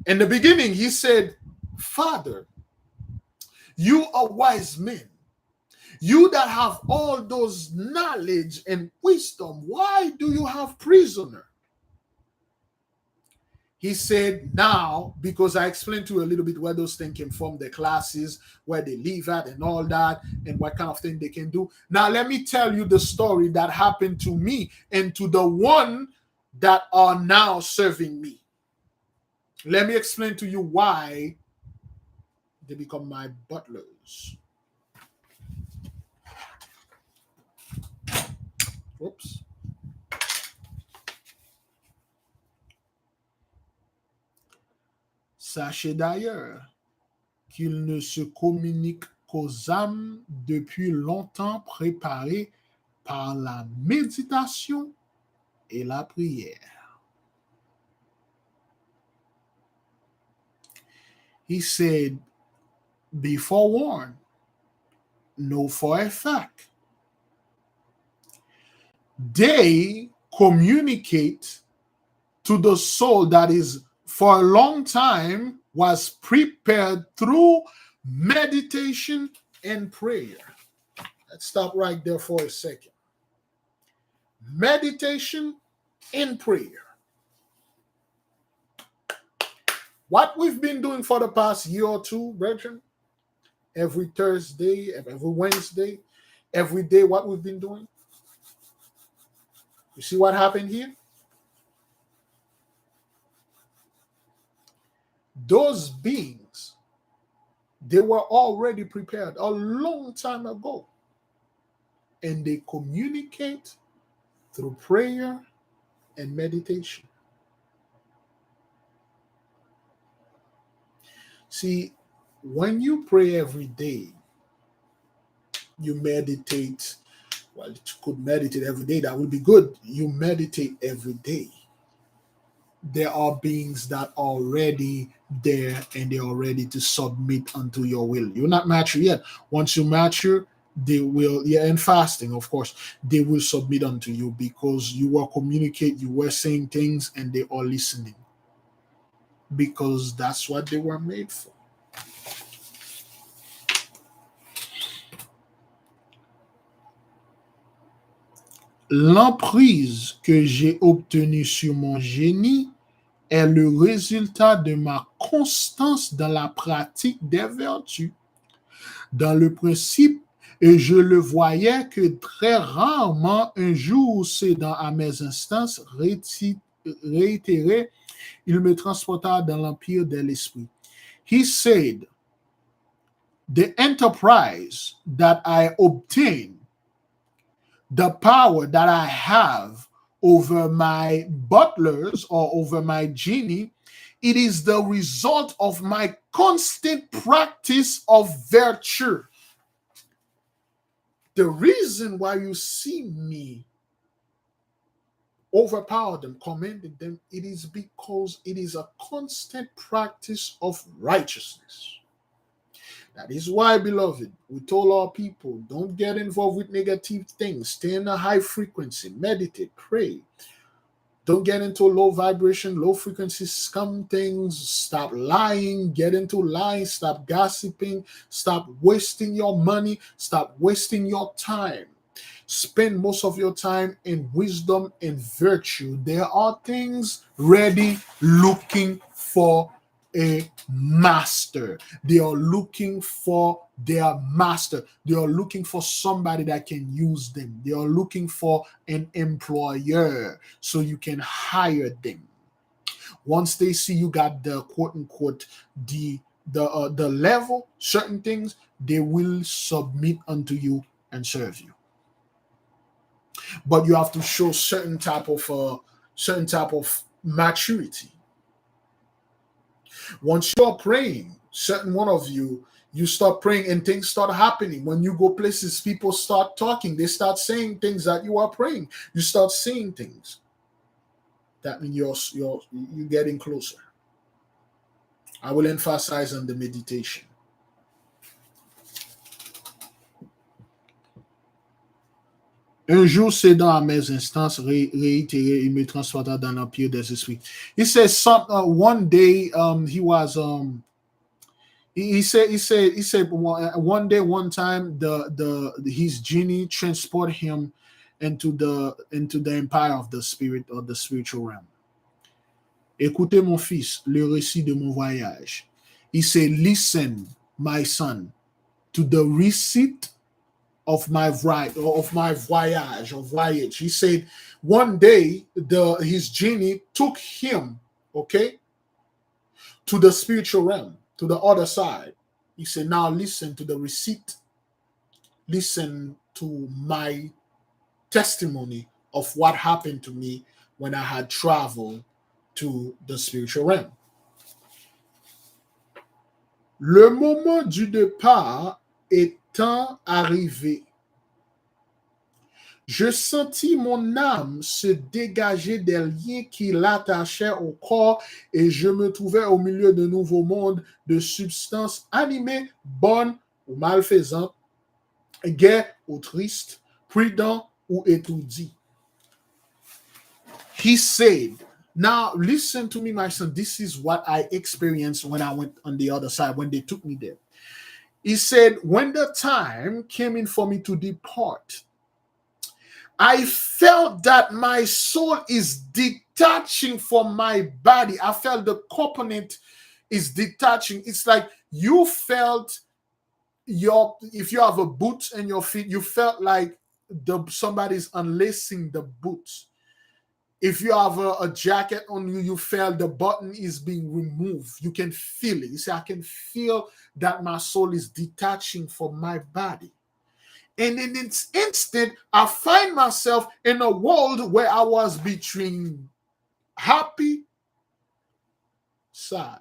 in the beginning, he said, Father, you are wise men. You that have all those knowledge and wisdom, why do you have prisoner? He said, now, because I explained to you a little bit where those things came from, the classes, where they live at and all that, and what kind of thing they can do. Now, let me tell you the story that happened to me and to the one that are now serving me. Let me explain to you why they become my butlers. Oops. Sachez d'ailleurs qu'il ne se communique qu'aux âmes depuis longtemps préparées par la méditation et la prière. He said, be forewarned, know for a fact. They communicate to the soul that is for a long time was prepared through meditation and prayer. Let's stop right there for a second. Meditation and prayer. What we've been doing for the past year or two, brethren, every Thursday, every Wednesday, every day, what we've been doing. You see what happened here? Those beings, they were already prepared a long time ago. And they communicate through prayer and meditation. See, when you pray every day, you meditate. Well, you could meditate every day. That would be good. You meditate every day. There are beings that are already there and they are ready to submit unto your will. You're not mature yet. Once you mature, they will, and fasting, of course, they will submit unto you because you were communicating, you were saying things, and they are listening because that's what they were made for. L'emprise que j'ai obtenue sur mon génie est le résultat de ma constance dans la pratique des vertus, dans le principe, et je le voyais que très rarement un jour cédant à mes instances réitérées, il me transporta dans l'empire de l'esprit. He said, the enterprise that I obtained, the power that I have over my butlers or over my genie, it is the result of my constant practice of virtue. The reason why you see me overpower them, commanding them, it is because it is a constant practice of righteousness. That is why, beloved, we told our people, don't get involved with negative things. Stay in a high frequency. Meditate, pray. Don't get into low vibration, low frequency scum things. Stop lying. Get into lying. Stop gossiping. Stop wasting your money. Stop wasting your time. Spend most of your time in wisdom and virtue. There are things ready looking for a master. They are looking for their master. They are looking for somebody that can use them. They are looking for an employer so you can hire them. Once they see you got the quote unquote the level, certain things, they will submit unto you and serve you. But you have to show certain type of maturity. Once you're praying, certain one of you start praying and things start happening. When you go places, people start talking. They start saying things that you are praying. You start seeing things. That means you're getting closer. I will emphasize on the meditation. Un jour, cédant à mes instances réitérées, il me transporta dans l'empire des esprits. He says, one day, he said one day, one time, his genie transported him into the empire of the spirit or the spiritual realm. Écoutez mon fils, le récit de mon voyage. He said, listen, my son, to the receipt of my voyage. He said one day his genie took him, okay, to the spiritual realm, to the other side. He said, now listen to the receipt. Listen to my testimony of what happened to me when I had traveled to the spiritual realm. Le moment du départ étant arrivé, je sentis mon âme se dégager des liens qui l'attachaient au corps et je me trouvais au milieu d'un nouveau monde de substances animées, bonnes ou malfaisantes, gaies ou tristes, prudents ou étourdies. He said, Now, listen to me, my son. This is what I experienced when I went on the other side, when they took me there. He said, when the time came in for me to depart, I felt that my soul is detaching from my body. I felt the component is detaching. It's like you felt your, if you have a boot in your feet, you felt like somebody's unlacing the boots. If you have a jacket on you, you feel the button is being removed. You can feel it. You say, I can feel that my soul is detaching from my body. And in its instant, I find myself in a world where I was between happy, sad.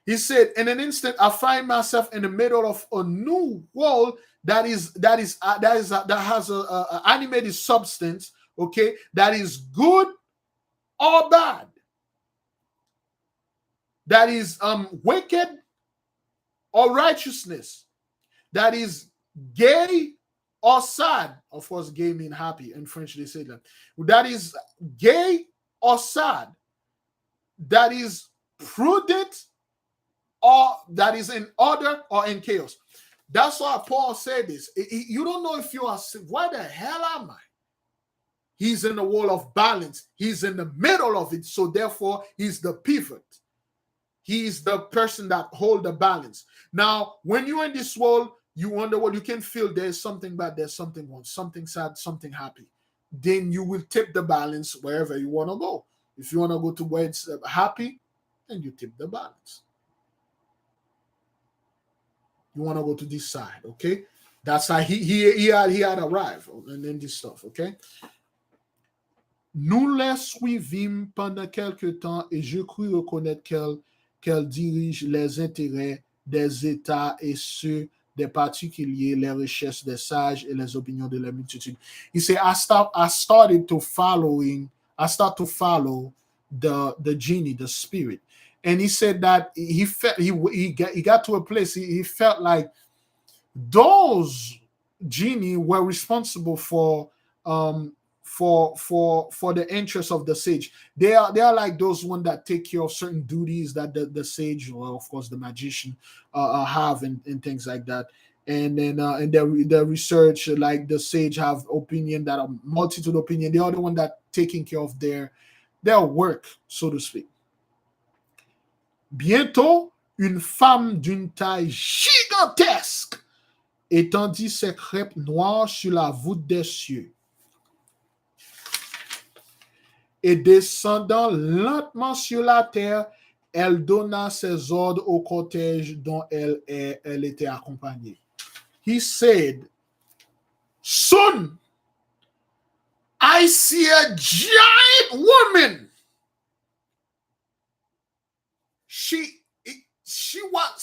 He said, in an instant, I find myself in the middle of a new world that has a animated substance, okay, that is good or bad, that is wicked or righteousness, that is gay or sad. Of course, gay mean happy. In French, they say that. That is gay or sad, that is prudent or that is in order or in chaos. That's why Paul said this. You don't know if you are sick. Where the hell am I? He's in the wall of balance. He's in the middle of it. So therefore, he's the pivot. He's the person that hold the balance. Now, when you're in this world, you wonder what you can feel. There's something bad, there's something wrong, something sad, something happy. Then you will tip the balance wherever you want to go. If you want to go to where it's happy, then you tip the balance. You want to go to this side, okay? That's how he had arrived and then this stuff, okay? Nous les suivîmes pendant quelque temps et je crus reconnaître qu'elle dirige les intérêts des États et ceux des particuliers, les richesses des sages et les opinions de la multitude. He said, I started to follow the genie, the spirit. And he said that he got to a place, he felt like those genie were responsible um for the interests of the sage. They are like those one that take care of certain duties that the sage, or of course the magician, have, and things like that. And then in the research, like the sage have opinion, that a multitude opinion. They are the one that taking care of their work, so to speak. Bientôt, une femme d'une taille gigantesque étendit ses crêpes noires sur la voûte des cieux et descendant lentement sur la terre, elle donna ses ordres au cortège dont elle était accompagnée. He said, "Soon I see a giant woman.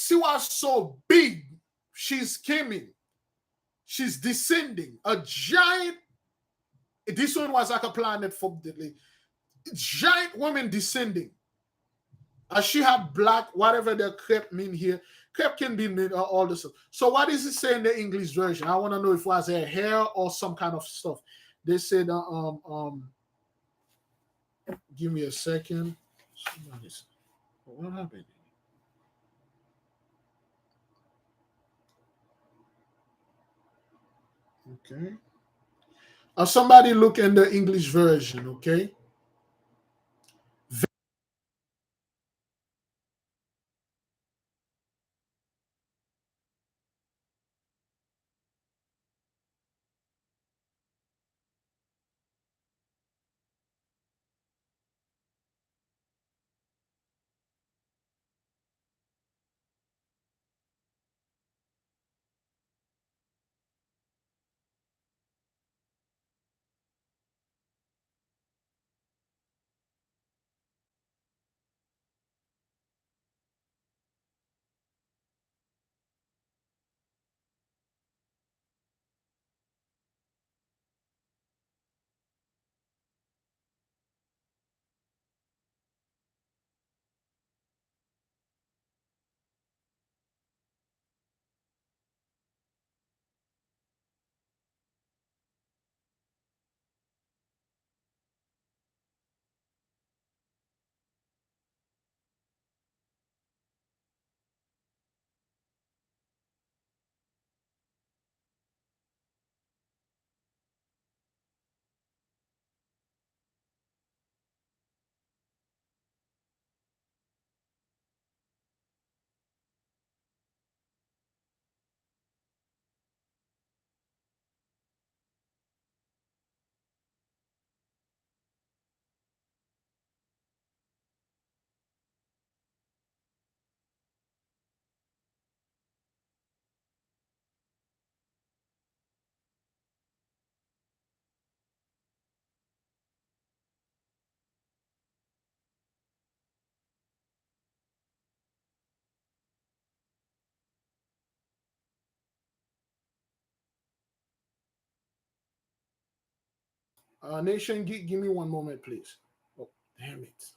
She was so big. She's coming. She's descending. A giant. This one was like a planet from the giant woman descending. She had black, whatever the crepe mean here. Crepe can be made all this stuff. So what does it say in the English version? I want to know if it was a hair or some kind of stuff. They said, give me a second. What happened? Okay. Somebody look in the English version, okay? Nation, give me one moment, please. Oh, damn it.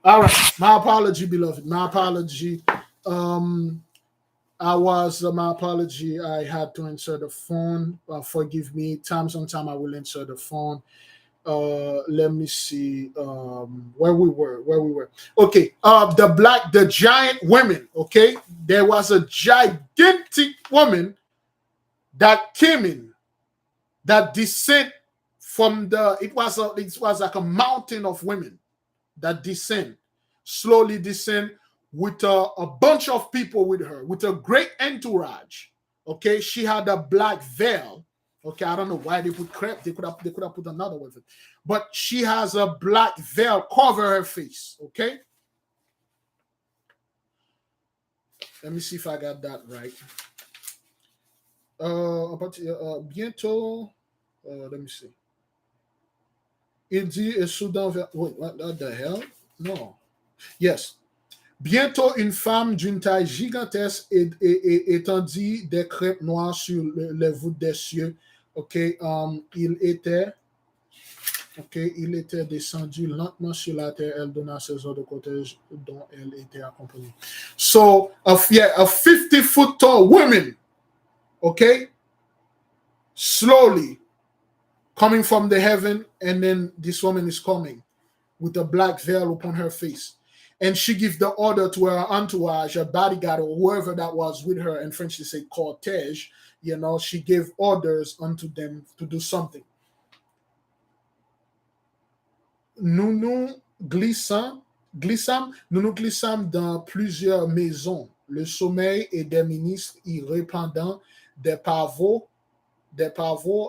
All right. My apology, beloved. My apology. Um, my apology. I had to insert the phone. Forgive me. Time on time, I will insert the phone. Let me see. Where we were. Okay. The giant women. Okay. There was a gigantic woman that came in that descent from it was like a mountain of women that descend, slowly descend with a bunch of people with her, with a great entourage. Okay, she had a black veil. Okay, I don't know why they put crepe. They could have put another with it, but she has a black veil cover her face. Okay, let me see if I got that right. Bientôt. Let me see. Il dit soudain vers. Wait, what the hell? No. Yes. Bientôt, une femme d'une taille gigantesque étendit des crêpes noires sur les voûtes des cieux. OK, il était descendu lentement sur la terre. Elle donna ses ordres de cortège dont elle était accompagnée. So, a 50-foot tall woman, okay, slowly coming from the heaven, and then this woman is coming with a black veil upon her face. And she gives the order to her entourage, her bodyguard, or whoever that was with her. In French, they say cortege. She gave orders unto them to do something. Nous glissâmes dans plusieurs maisons. Le sommeil et des ministres y répandant des pavots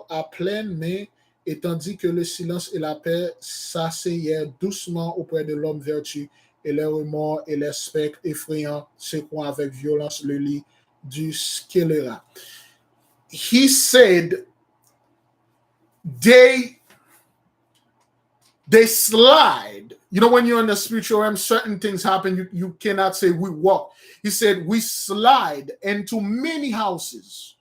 à pleine main, et tandis que le silence et la paix s'asseyaient doucement auprès de l'homme vertu, et les remords et les spectres effrayants secouant avec violence le lit du scélérat. He said they slide. When you're in the spiritual realm, certain things happen. You cannot say we walk. He said we slide into many houses.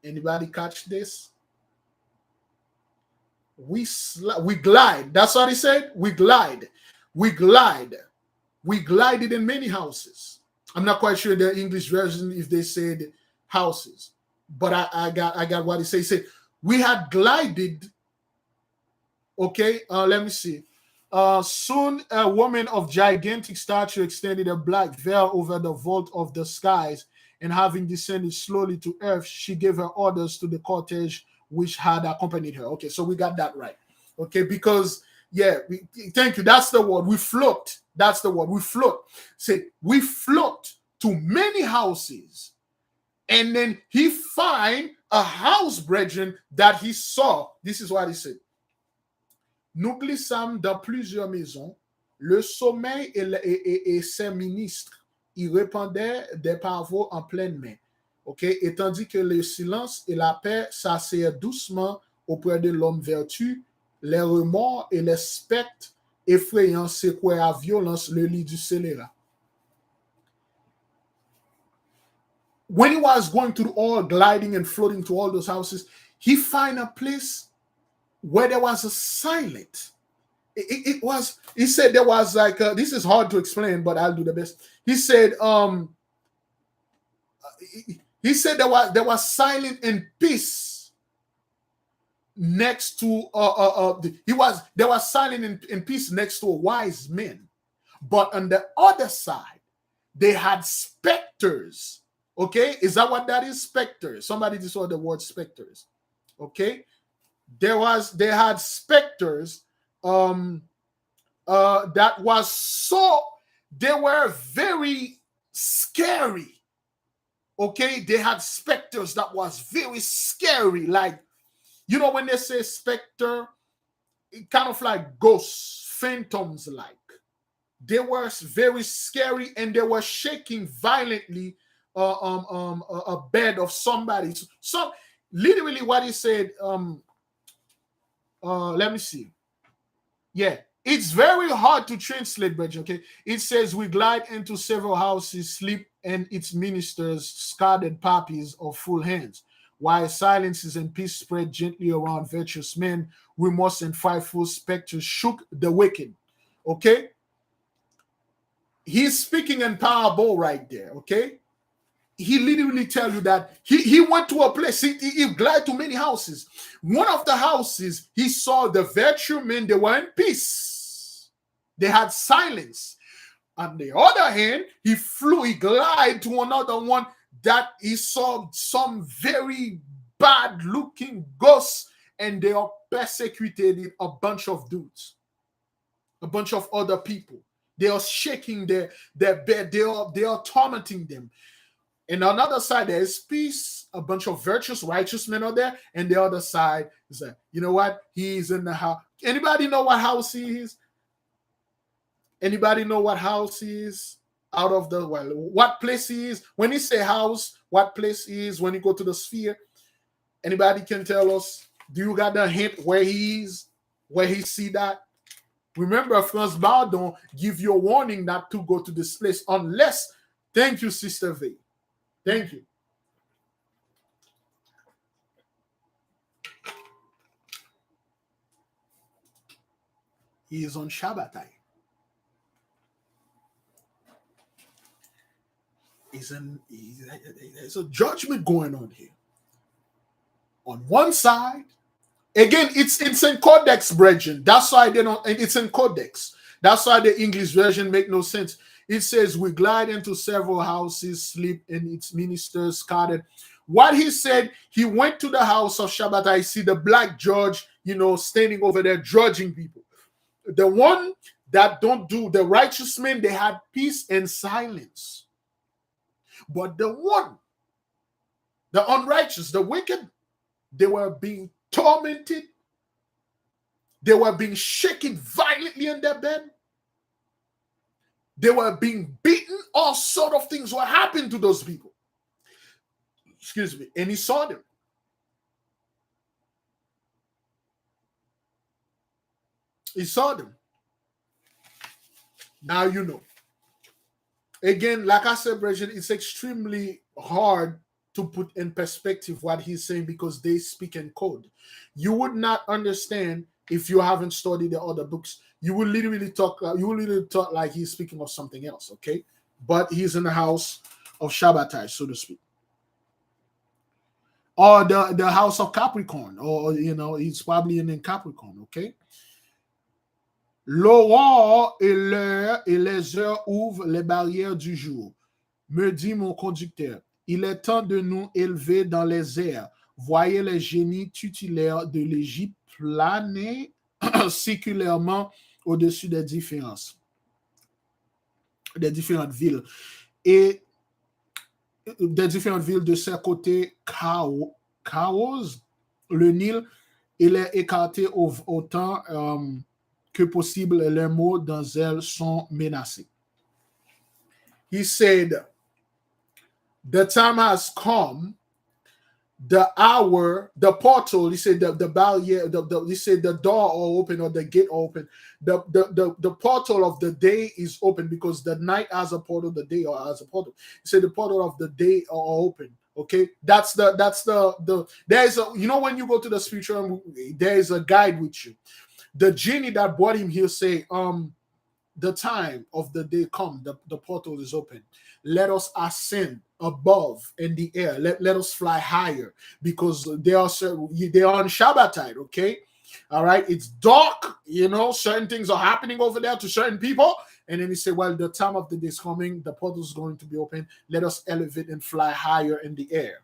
Anybody catch this? We glide. That's what he said. We glide. We glided in many houses. I'm not quite sure the English version if they said houses, but I got what he said. He said we had glided. Okay, let me see. Soon a woman of gigantic stature extended a black veil over the vault of the skies, and having descended slowly to earth, she gave her orders to the cortege which had accompanied her. Okay, so we got that right. Okay, because thank you. That's the word. We float. That's the word. We float. Say we float to many houses, and then he find a house, brethren, that he saw. This is what he said. Nous glissâmes dans plusieurs maisons. Le sommeil et ses ministres y répandaient des pavots en pleine main. Okay? Et tandis que le silence et la paix s'asseyaient doucement auprès de l'homme vertu, les remords et les spectres effrayants secouaient à violence le lit du scélérat. When he was going through all gliding and floating to all those houses, he find a place where there was a silent. He said there was like this is hard to explain, but I'll do the best. He said there was silent and peace next to there was silent and peace next to a wise man, but on the other side they had specters. Okay, is that what that is? Specters. Somebody just saw the word specters. Okay, they had specters that was so they were very scary. Okay, they had specters that was very scary, like when they say specter, it kind of like ghosts, phantoms, like they were very scary, and they were shaking violently a bed of somebody. So literally what he said, let me see. Yeah, it's very hard to translate, but okay. It says we glide into several houses, sleep, and its ministers scattered poppies of full hands, while silences and peace spread gently around virtuous men. Remorse and frightful specters shook the wicked. Okay, he's speaking in parable right there. Okay, he literally tell you that he went to a place, he glided to many houses. One of the houses, he saw the virtue men, they were in peace. They had silence. On the other hand, he glided to another one that he saw some very bad looking ghosts, and they are persecuted a bunch of dudes, a bunch of other people. They are shaking their bed, they are tormenting them. And on the other side, there is peace. A bunch of virtuous, righteous men are there. And the other side is like, you know what? He's in the house. Anybody know what house he is? Anybody know what house he is? Out of the, well, what place he is? When he say house, what place he is when you go to the sphere? Anybody can tell us? Do you got the hint where he is? Where he see that? Remember, Franz Bardon give you a warning not to go to this place unless, thank you, Sister V. Thank you. He is on Shabbatai. There's a judgment going on here. on one side. Again, it's in codex, brethren. That's why they don't. It's in codex. That's why the English version make no sense. It says we glide into several houses, sleep in its ministers scattered. What he said, he went to the house of Shabbat. I see the black judge, standing over there judging people. The one that don't do the righteous men, they had peace and silence. But the unrighteous, the wicked, they were being tormented. They were being shaken violently in their bed. They were being beaten. All sort of things were happening to those people. Excuse me. And he saw them. He saw them. Now you know. Again, like I said, brethren, it's extremely hard to put in perspective what he's saying because they speak in code. You would not understand if you haven't studied the other books. You will literally talk like he's speaking of something else, okay? But he's in the house of Shabbatai, so to speak. Or the house of Capricorn, or he's probably in Capricorn, okay? L'aurore et l'heure et les heures ouvrent les barrières du jour. Me dit mon conducteur, il est temps de nous élever dans les airs. Voyez les génies tutélaires de l'Égypte planer séculairement au-dessus des différentes villes. Et des différentes villes de ce côté, chaos, le Nil, il est écarté autant que possible. Les mots dans elle sont menacés. He said, the time has come, the hour, the portal, he said the barrier, he said the door are open or the gate open. The portal of the day is open because the night has a portal, the day has a portal. He said the portal of the day are open. Okay, that's the there's a, when you go to the spiritual, there is a guide with you. The genie that brought him here say, the time of the day come, the portal is open. Let us ascend above in the air. Let us fly higher because they are on Shabbatite, okay? All right, it's dark, certain things are happening over there to certain people. And then he said, well, the time of the day is coming, the portal is going to be open. Let us elevate and fly higher in the air.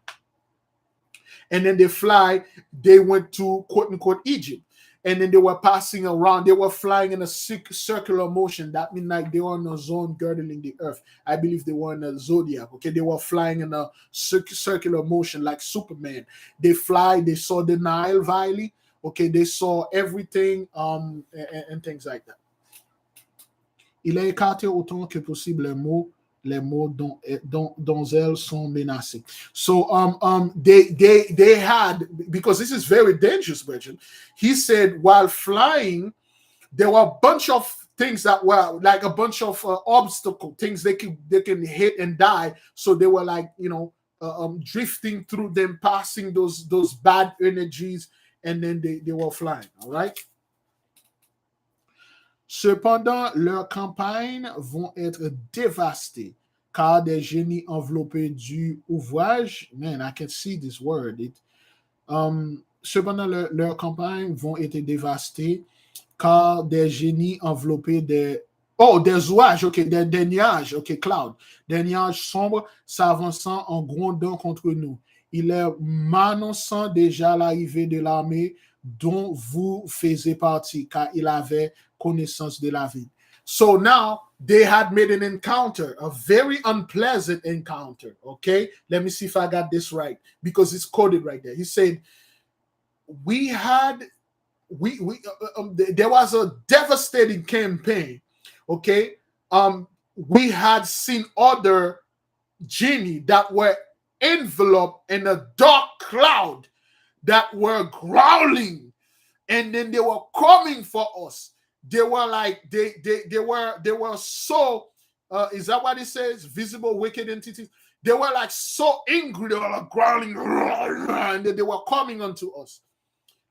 And then they went to quote unquote Egypt. And then they were passing around. They were flying in a circular motion. That means like they were in a zone girdling the earth. I believe they were in a zodiac. Okay, they were flying in a circular motion like Superman. They saw the Nile Valley. Okay, they saw everything and things like that. Il a écarté autant que possible les mots dont elles sont menacées. So they had, because this is very dangerous, Bridget. He said while flying, there were a bunch of things that were like a bunch of obstacle things they can hit and die. So they were like drifting through them, passing those bad energies, and then they were flying. All right. Cependant, leurs campagnes vont être dévastées, car des génies enveloppés du ouvrage. Man, I can see this word. Cependant, leurs campagnes vont être dévastées, car des génies enveloppés des ouages, ok, des nuages, ok, cloud, des nuages sombres s'avançant en grondant contre nous. Il est m'annonçant déjà l'arrivée de l'armée dont vous faisiez partie, car il avait connaissance de la vie. So now they had made an encounter, a very unpleasant encounter. Okay, let me see if I got this right because it's coded right there. He said, there was a devastating campaign. Okay, we had seen other genie that were enveloped in a dark cloud that were growling, and then they were coming for us. They were like they were so is that what it says? Visible wicked entities. They were like so angry, they were like growling, and then they were coming unto us.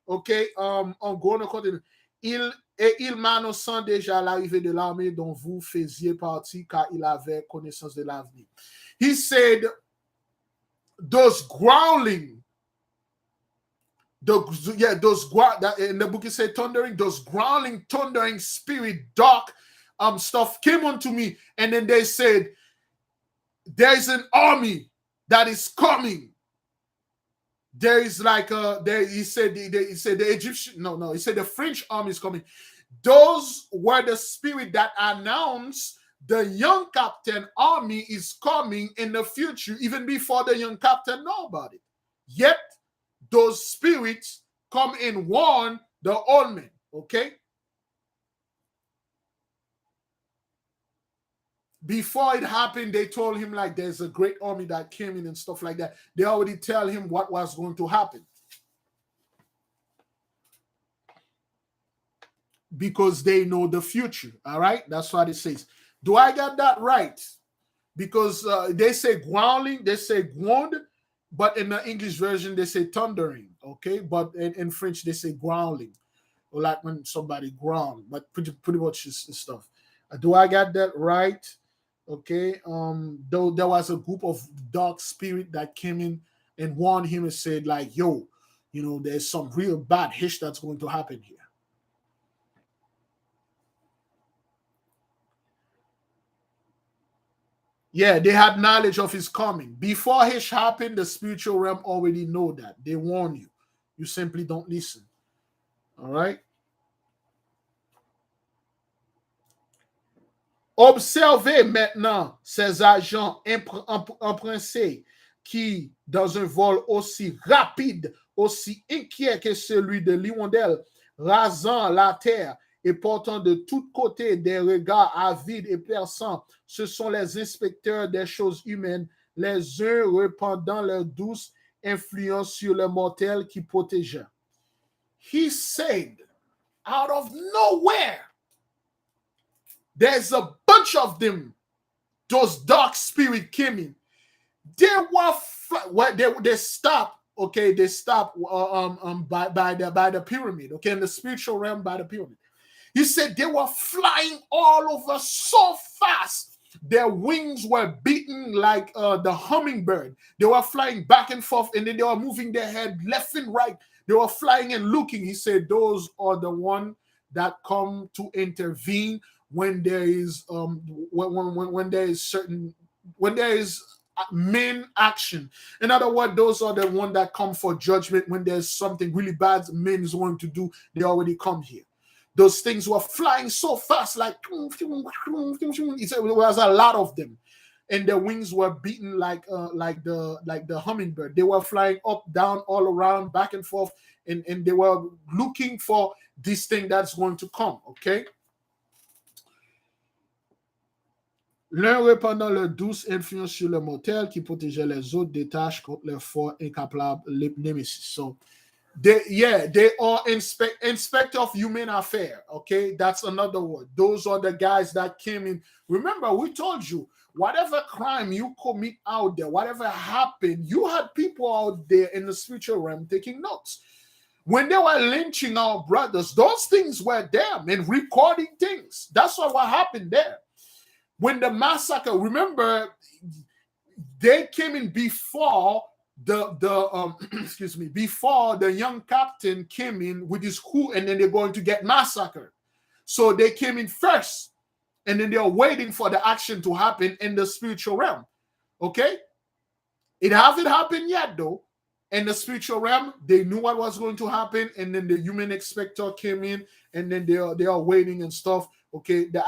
Okay, on going according, il m'annonçant déjà l'arrivée de l'armée dont vous faisiez partie, car il avait connaissance de l'avenir. He said, those growling That in the book it said thundering, those growling, thundering spirit, dark stuff came unto me, and then they said, there is an army that is coming. There is like he said the Egyptian, no, he said the French army is coming. Those were the spirit that announced the young captain army is coming in the future, even before the young captain know about it. Yet those spirits come and warn the old men. Okay. Before it happened, they told him like there's a great army that came in and stuff like that. They already tell him what was going to happen. Because they know the future. All right. That's what it says. Do I got that right? Because they say growling, they say groaned, but in the English version, they say thundering. Okay. But in French, they say growling. Or like when somebody growl, but pretty much is stuff. Do I got that right? Okay. Though there was a group of dark spirit that came in and warned him and said, like, yo, there's some real bad hish that's going to happen here. Yeah, they had knowledge of his coming. Before hish happened, the spiritual realm already know that. They warn you. You simply don't listen. All right. Observez maintenant ces agents empruntés qui, dans un vol aussi rapide, aussi inquiet que celui de l'hirondelle, rasant la terre et portant de tous côtés des regards avides et perçants, ce sont les inspecteurs des choses humaines, les uns répandant leur douce influence sur le mortel qui protégeait. He said, out of nowhere, there's a bunch of them. Those dark spirit came in. They were they stopped. Okay, they stopped by the pyramid. Okay, in the spiritual realm by the pyramid. He said they were flying all over so fast. Their wings were beaten like the hummingbird. They were flying back and forth, and then they were moving their head left and right. They were flying and looking. He said those are the ones that come to intervene when there is when there is main action. In other words, those are the ones that come for judgment when there's something really bad men is wanting to do. They already come here. Those things were flying so fast, like he said there was a lot of them, and their wings were beaten like the hummingbird. They were flying up, down, all around, back and forth, and they were looking for this thing that's going to come. Okay. L'un répandant leur douce influence sur le mortel qui protégeait les autres des tâches contre les forts incapables nemesis. So, they are inspector of human affair. Okay, that's another word. Those are the guys that came in. Remember, we told you, whatever crime you commit out there, whatever happened, you had people out there in the spiritual realm taking notes. When they were lynching our brothers, those things were there and recording things. That's what happened there. When the massacre, remember, they came in before before the young captain came in with his crew, and then they're going to get massacred. So they came in first, and then they're waiting for the action to happen in the spiritual realm. Okay? It hasn't happened yet, though. In the spiritual realm, they knew what was going to happen, and then the human inspector came in, and then they are waiting and stuff. Okay, the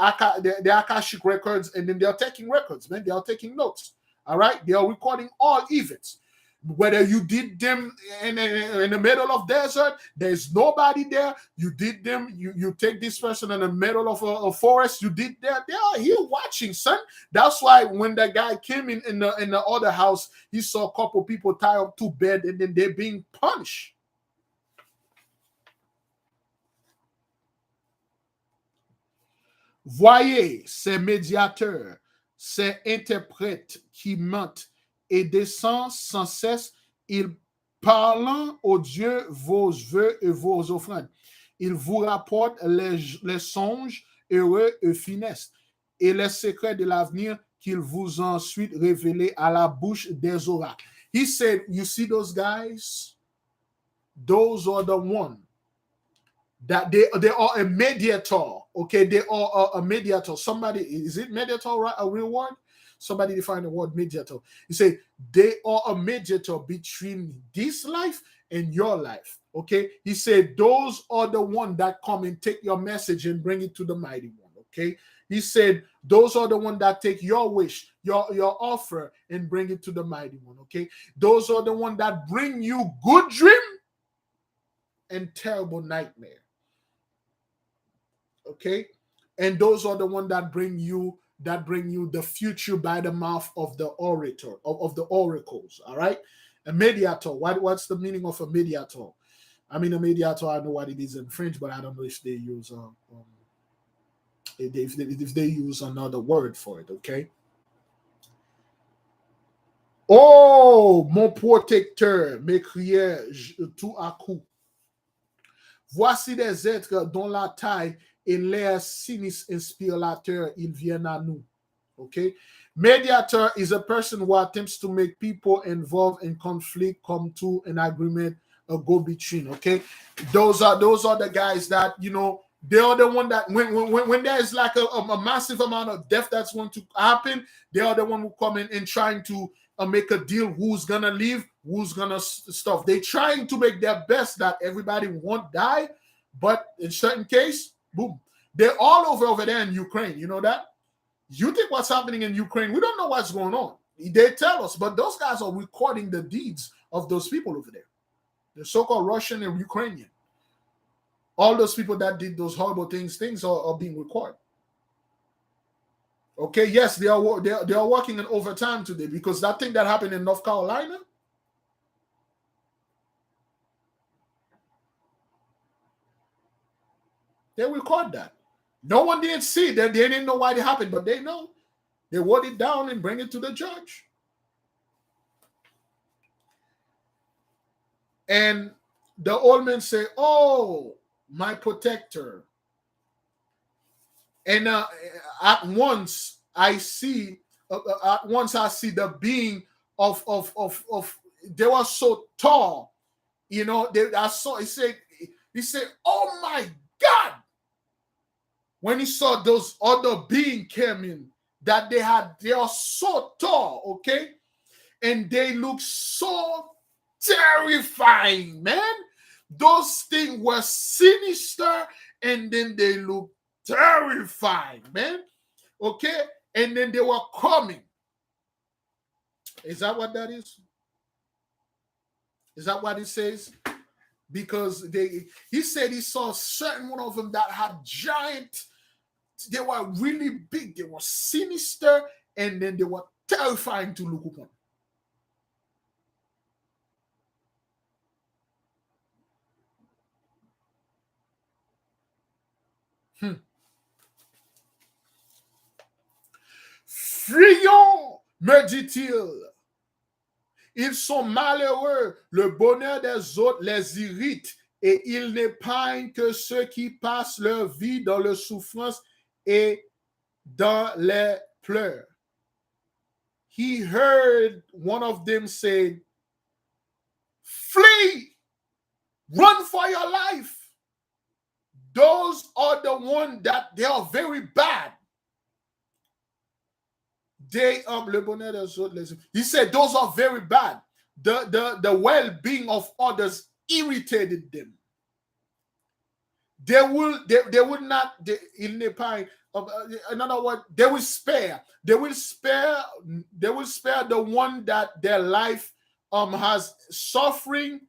Akashic records, and then they are taking records, man. They are taking notes. All right, they are recording all events. Whether you did them in the middle of desert, there's nobody there. You did them. You take this person in the middle of a forest. You did that. They are here watching, son. That's why when the guy came in the other house, he saw a couple people tied up to bed, and then they're being punished. Voyez ces médiateurs, ces interprètes qui mentent et descendent sans cesse, ils parlant aux dieux vos vœux et vos offrandes. Ils vous rapportent les songes heureux et funestes et les secrets de l'avenir qu'ils vous ont ensuite révélés à la bouche des oracles. He said, you see those guys? those are the one that they are a mediator. Okay, they are a mediator. Somebody, is it mediator, right? A real word? Somebody define the word mediator. You say they are a mediator between this life and your life. Okay, he said those are the one that come and take your message and bring it to the mighty one. Okay, he said those are the one that take your wish, your offer, and bring it to the mighty one. Okay, those are the one that bring you good dream and terrible nightmare. Okay, and those are the one that bring you the future by the mouth of the orator of the oracles. All right, a mediator. What's the meaning of a mediator? I mean, a mediator, I know what it is in French, but I don't know if they use if they use another word for it. Okay. Oh, mon protecteur, m'écriai-je tout à coup. Voici des êtres dont la taille et l'air sinistre inspirateur, ils viennent à nous. Okay? Mediator is a person who attempts to make people involved in conflict come to an agreement, a go-between. Okay? Those are the guys that, they are the one that when there is like a massive amount of death that's going to happen, they are the one who come in and trying to make a deal who's gonna leave, who's gonna stuff. They trying to make their best that everybody won't die, but in certain case, boom, they're all over there in Ukraine. You know that? You think what's happening in Ukraine? We don't know what's going on. They tell us, but those guys are recording the deeds of those people over there, the so-called Russian and Ukrainian. All those people that did those horrible things are being recorded. Okay, yes, they are working in overtime today because that thing that happened in North Carolina, they record that. No one didn't see it. They didn't know why it happened, but they know. They wrote it down and bring it to the judge. And the old man say, "Oh, my protector." And at once I see the being of they were so tall, I saw. He said, "Oh my God!" When he saw those other being came in, that they are so tall, okay, and they look so terrifying, man. Those things were sinister, and then they look terrifying, man. Okay, and then they were coming. Is that what that is? Is that what it says? Because he said he saw certain one of them that had giant. They were really big. They were sinister, and then they were terrifying to look upon. Fuyons, me dit-il. Ils sont malheureux. Le bonheur des autres les irrite et ils n'épargnent que ceux qui passent leur vie dans la souffrance et dans les pleurs. He heard one of them say, "Flee, run for your life." Those are the ones that they are very bad. Le bonheur des autres. He said those are very bad. The well-being of others irritated them. They would not. In other words, they will spare. They will spare the one that their life has suffering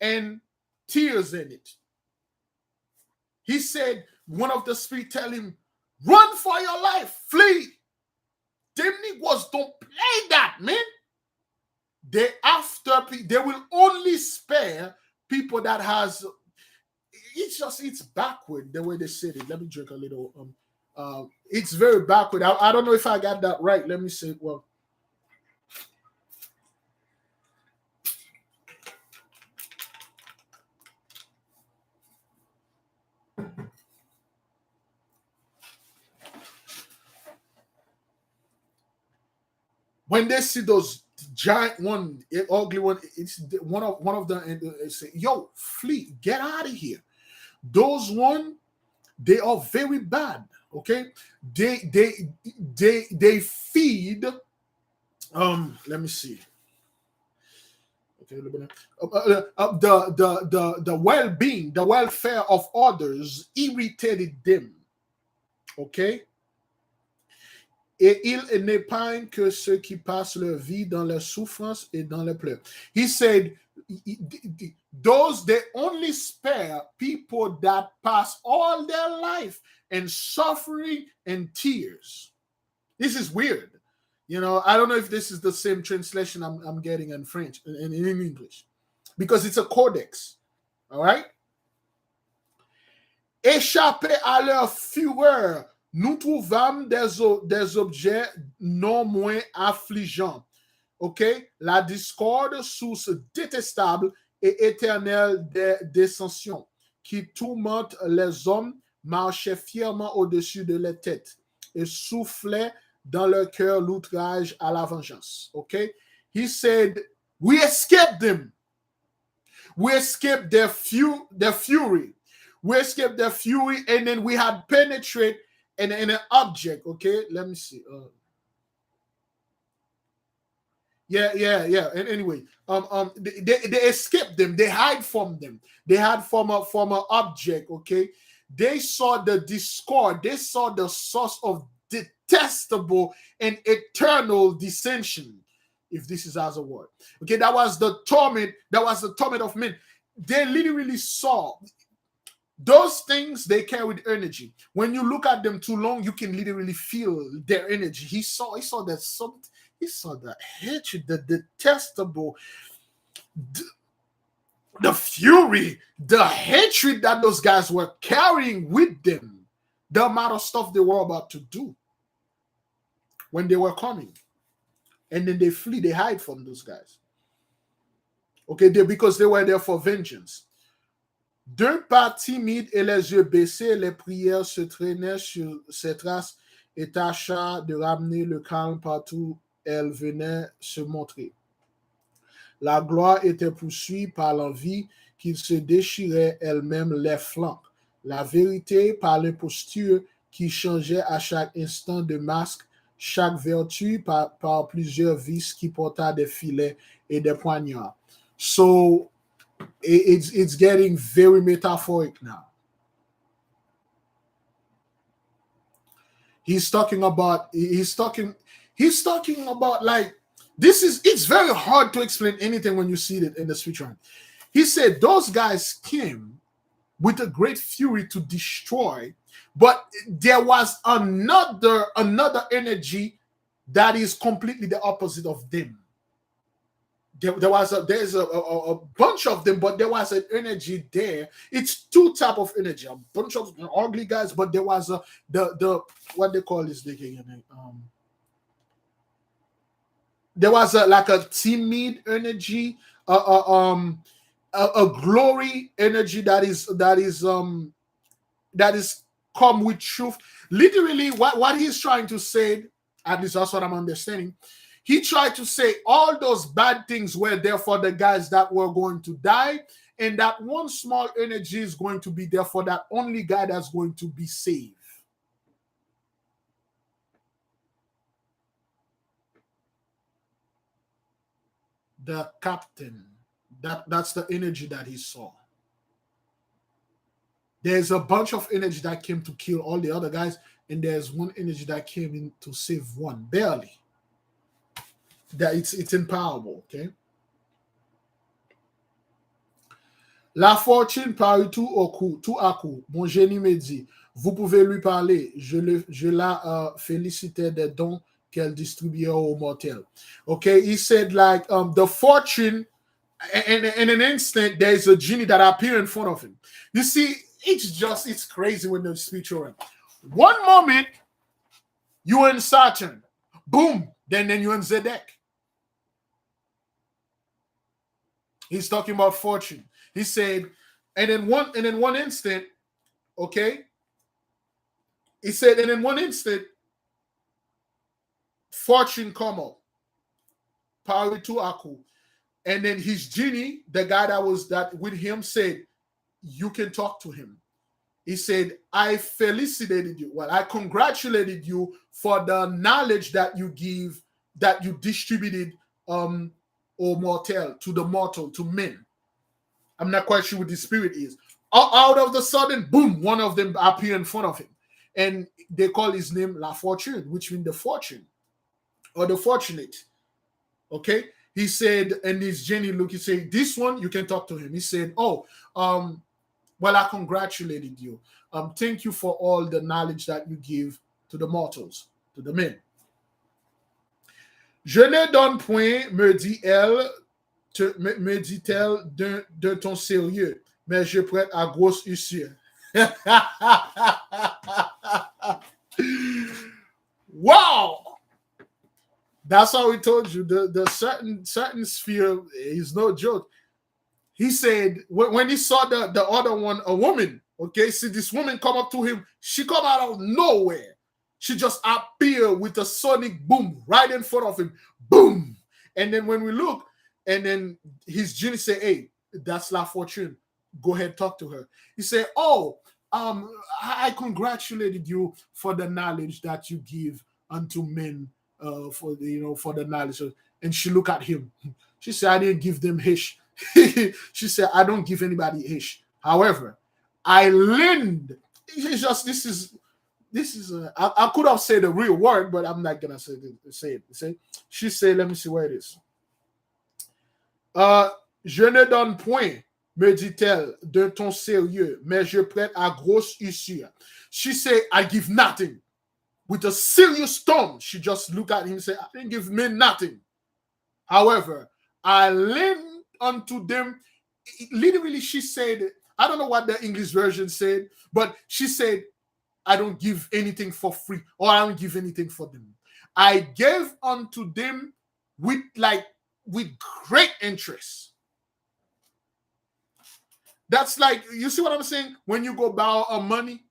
and tears in it. He said, one of the spirit tell him, "Run for your life, flee." Them niggas don't play that, man. They will only spare people that has. It's backward the way they said it. Let me drink a little. It's very backward. I don't know if I got that right. Let me say it well. When they see those giant one, ugly one. It's one of them. And say, "Yo, flee, get out of here." Those one, they are very bad. Okay, they feed. Let me see. Okay, the well-being, the welfare of others irritated them. Okay. Et il n'épargne que ceux qui passent leur vie dans la souffrance et dans les pleurs. He said, those they only spare people that pass all their life in suffering and tears. This is weird. You know, I don't know if this is the same translation I'm getting in French and in English, because it's a codex. All right. Échapper à leur fureur, nous trouvâmes des objets non moins affligeants. OK? La discorde, source détestable et éternelle des dissensions, qui tourmente les hommes, marchait fièrement au-dessus de leurs têtes et soufflait dans leur cœur l'outrage à la vengeance. Okay? He said, we escaped them. We escaped their fury. We escaped their fury, and then we had penetrate in an object. Okay, let me see. Yeah. And anyway, they escaped them. They hide from them. They hide from an object. Okay, they saw the discord. They saw the source of detestable and eternal dissension, if this is as a word. Okay, that was the torment of men. They literally saw those things. They carried energy. When you look at them too long, you can literally feel their energy. He saw the hatred, the detestable, the fury, the hatred that those guys were carrying with them, the amount of stuff they were about to do when they were coming. And then they flee, they hide from those guys. Okay, because they were there for vengeance. D'un pas timide et les yeux baissés, les prières se traînaient sur ses traces et tâcha de ramener le calme partout elle venait se montrer. La gloire était poursuivie par l'envie qu'il se déchirait elle-même les flancs. La vérité par l'imposture qui changeait à chaque instant de masque, chaque vertu par plusieurs vices qui porta des filets et des poignards. So it's getting very metaphoric now. He's talking about like it's very hard to explain anything when you see it in the scripture. He said those guys came with a great fury to destroy, but there was another energy that is completely the opposite of them. There's a bunch of them, but there was an energy there. It's two type of energy, a bunch of ugly guys, but there was the what they call this thing again. There was like a timid energy, a glory energy that is come with truth. Literally, what he's trying to say, at least that's what I'm understanding. He tried to say all those bad things were there for the guys that were going to die, and that one small energy is going to be there for that only guy that's going to be saved. The captain, that's the energy that he saw. There's a bunch of energy that came to kill all the other guys, and there's one energy that came in to save one, barely. That it's impossible, okay? La fortune parut tout à coup. Mon génie me dit, vous pouvez lui parler. Je la félicitais des dons qu'elle distribuait aux mortels. Okay, he said like the fortune, in an instant, there's a genie that appeared in front of him. You see, it's crazy when the spiritual realm. One moment, you're in Saturn. Boom, then you're in Zedek. He's talking about fortune. He said, and in one instant, okay. He said, and in one instant, fortune come up. Paritu Aku. And then his genie, the guy that was that with him, said, you can talk to him. He said, I felicitated you. Well, I congratulated you for the knowledge that you give, that you distributed or mortal, to the mortal, to men. I'm not quite sure what the spirit is. Out of the sudden, boom, one of them appeared in front of him. And they call his name La Fortune, which means the fortune or the fortunate. Okay? He said, and his genie look, he said, this one, you can talk to him. He said, well, I congratulated you. Thank you for all the knowledge that you give to the mortals, to the men. Je ne donne point, me dit-elle, me dit-elle de ton sérieux, mais je prête à grosse usure. Wow! That's how he told you the certain sphere is no joke. He said when he saw the other one, a woman, okay, see this woman come up to him, she come out of nowhere. She just appeared with a sonic boom right in front of him. Boom! And then when we look, and then his genie say, hey, that's La Fortune. Go ahead, talk to her. He said, I congratulated you for the knowledge that you give unto men, for the knowledge. And she looked at him. She said, I didn't give them hish. She said, I don't give anybody hish. However, I lend. It's just this is I could have said a real word, but I'm not gonna say it. She said, let me see where it is. Je ne donne point, me dit-elle, de ton sérieux, mais je prête à grosse usure. She said, I give nothing. With a serious tone, she just looked at him and said, I didn't give men nothing. However, I lend unto them. Literally, she said, I don't know what the English version said, but she said, I don't give anything for free, or I don't give anything for them. I gave unto them with great interest. That's like, you see what I'm saying? When you go borrow money,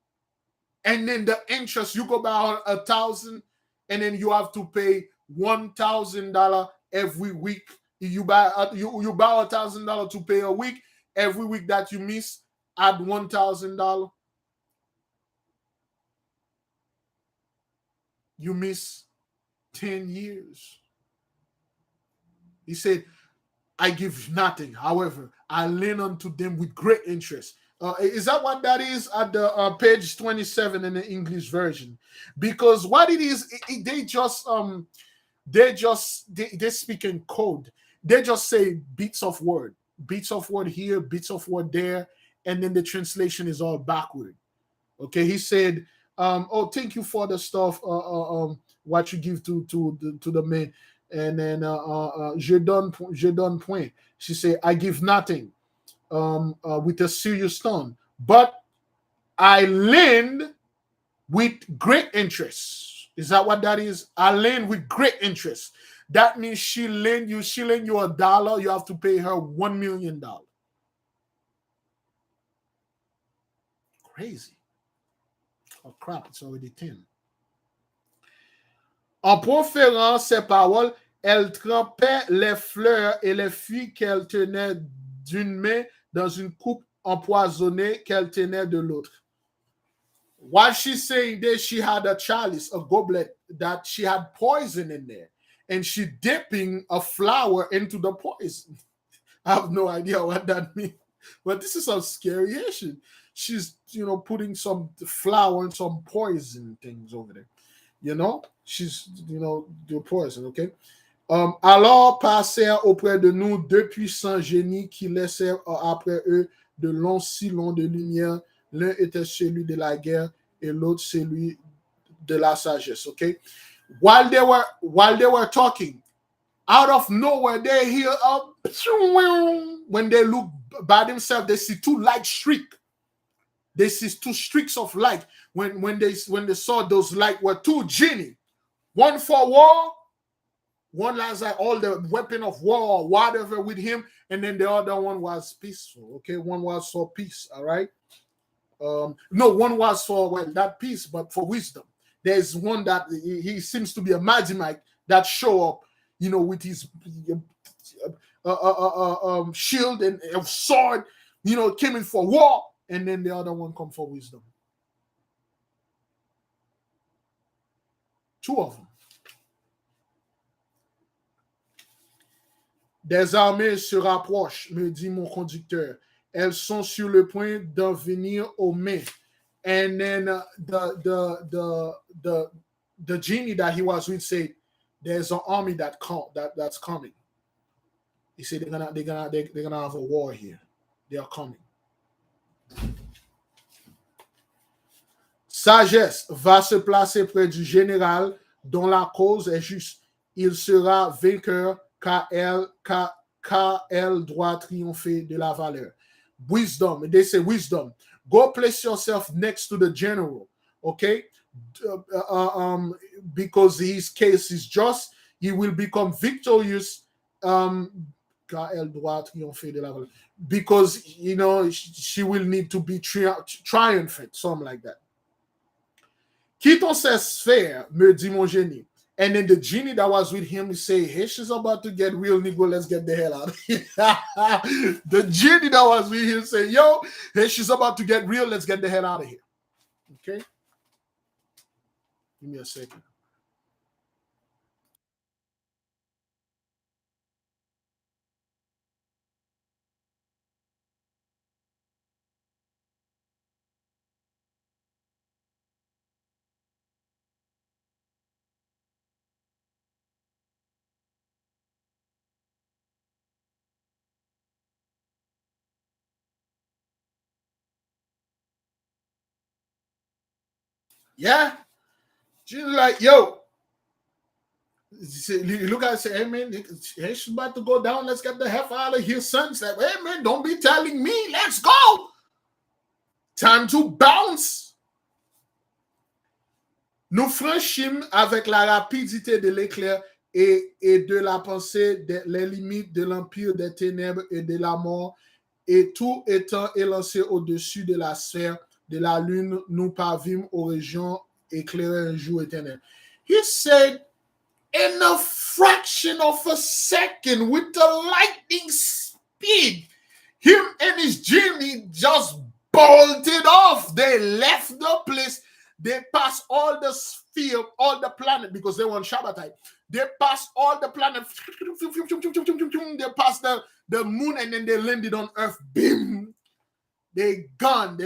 and then the interest, you go borrow 1,000, and then you have to pay $1,000 every week. You borrow $1,000 to pay a week. Every week that you miss, add $1,000. You miss 10 years. He said, I give nothing. However, I lend unto them with great interest. Is that what that is at the page 27 in the English version? Because what it is, they speak in code. They just say bits of word here, bits of word there, and then the translation is all backward. Okay, he said, thank you for the stuff, what you give to the men. And then je donne point. She said, I give nothing, with a serious tone, but I lend with great interest. Is that what that is? I lend with great interest. That means she lend you $1, you have to pay her $1 million. Crazy. Oh crap, it's already 10. En proférant ces paroles, elle trempait les fleurs et les filles qu'elle tenait d'une main dans une coupe empoisonnée qu'elle tenait de l'autre. While she's saying this, she had a chalice, a goblet that she had poison in there, and she dipping a flower into the poison. I have no idea what that means, but this is some scary shit. She's, putting some flour and some poison things over there. She's, the poison, okay? Alors passèrent auprès de nous deux puissants génies qui laissèrent après eux de longs sillons de lumière. L'un était celui de la guerre et l'autre celui de la sagesse, okay? While they were talking, out of nowhere they hear when they look by themselves, they see two light streaks. They see two streaks of light. When they saw those light were two genie, one for war, one has like all the weapon of war or whatever with him, and then the other one was peaceful. Okay, one was for peace. All right. No, one was for not peace, but for wisdom. There's one that he seems to be a Magimite that show up. with his shield and sword, came in for war, and then the other one come for wisdom. Two of them. Des armées se rapprochent, me dit mon conducteur. Elles sont sur le point d'en venir aux mains. And then the genie that he was with said, "There's an army that's coming." He said they're gonna have a war here. They are coming. Sagesse va se placer près du général dont la cause est juste. Il sera vainqueur car elle doit triompher de la valeur. Wisdom, they say wisdom. Go place yourself next to the general, okay? Because his case is just, he will become victorious. Car elle doit triompher de la valeur. Because, she will need to be triumphant, something like that. Quitte ces sphères, me dit mon génie. And then the genie that was with him say, "Hey, she's about to get real, Negro. Let's get the hell out of here." The genie that was with him say, "Yo, hey, she's about to get real. Let's get the hell out of here." Okay? Give me a second. Yeah. She's like, "Yo." Look at it, say, "Hey, man, hey, she's about to go down. Let's get the hell out of here, son." Said, "Hey, man, don't be telling me. Let's go. Time to bounce." Nous franchîmes avec la rapidité de l'éclair et de la pensée les limites de l'empire des ténèbres et de la mort, et tout étant élancé au-dessus de la sphère de la lune, nous parvîmes aux régions éclairées un jour éternel. He said, in a fraction of a second, with the lightning speed, him and his genie just bolted off. They left the place. They passed all the sphere, all the planet, because they were on Shabbatai. They passed all the planet. They passed the moon, and then they landed on Earth. Bim! They gone.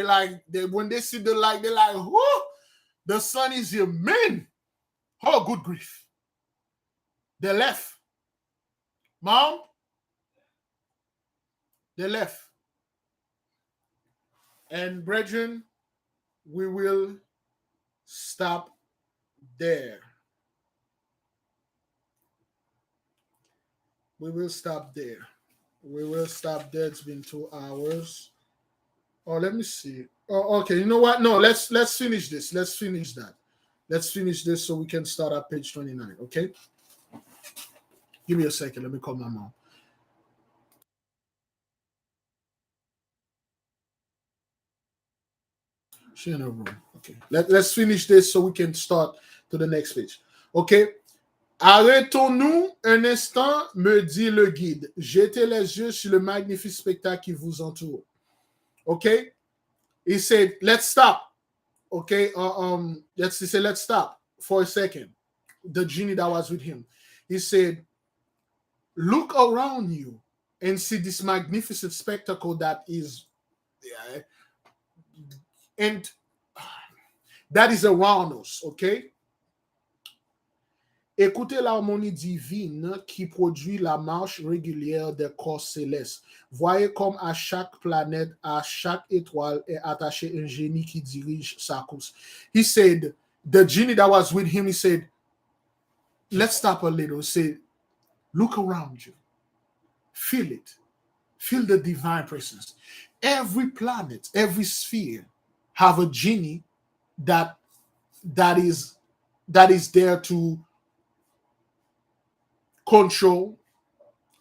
When they see the light, they're like, "Whoo! The sun is here, man." Oh, good grief. They left. Mom? They left. And brethren, we will stop there. We will stop there. It's been 2 hours. Oh, let me see. Oh, okay. You know what? No, let's finish this. Let's finish that. Let's finish this so we can start at page 29. Okay. Give me a second. Let me call my mom. She's in her room. Okay. Let's finish this so we can start to the next page. Okay. Arrêtons-nous un instant, me dit le guide. Jetez les yeux sur le magnifique spectacle qui vous entoure. Okay. He said, "Let's stop." Okay. Let's stop for a second. The genie that was with him. He said, "Look around you and see this magnificent spectacle that is, and that is around us." Okay. Écoutez l'harmonie divine qui produit la marche régulière des corps célestes. Voyez comme à chaque planète, à chaque étoile est attaché un génie qui dirige sa course. He said, the genie that was with him, he said, "Let's stop a little." He said, "Look around you. Feel it. Feel the divine presence." Every planet, every sphere have a genie that is there to control,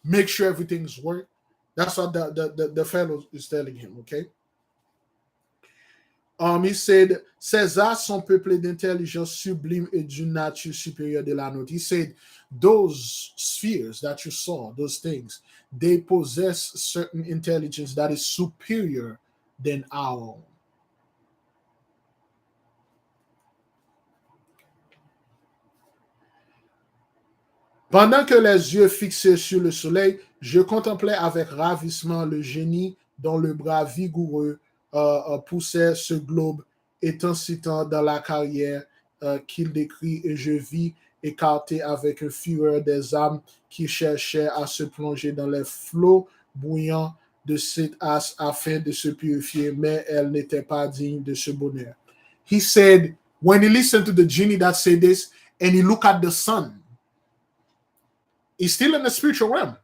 make sure everything's work. That's what the fellow is telling him. Okay. He said, ces astres sont peuplés d'intelligence sublime et d'une nature supérieure de la nôtre. He said, those spheres that you saw, those things, they possess certain intelligence that is superior than our own. Pendant que les yeux fixés sur le soleil, je contemplais avec ravissement le génie dont le bras vigoureux poussait ce globe étincelant dans la carrière qu'il décrit, et je vis écarter avec une fureur des âmes qui cherchaient à se plonger dans les flots bouillants de cet as afin de se purifier, mais elles n'étaient pas dignes de ce bonheur. He said, when he listened to the genie that said this, and he looked at the sun, he's still in the spiritual realm,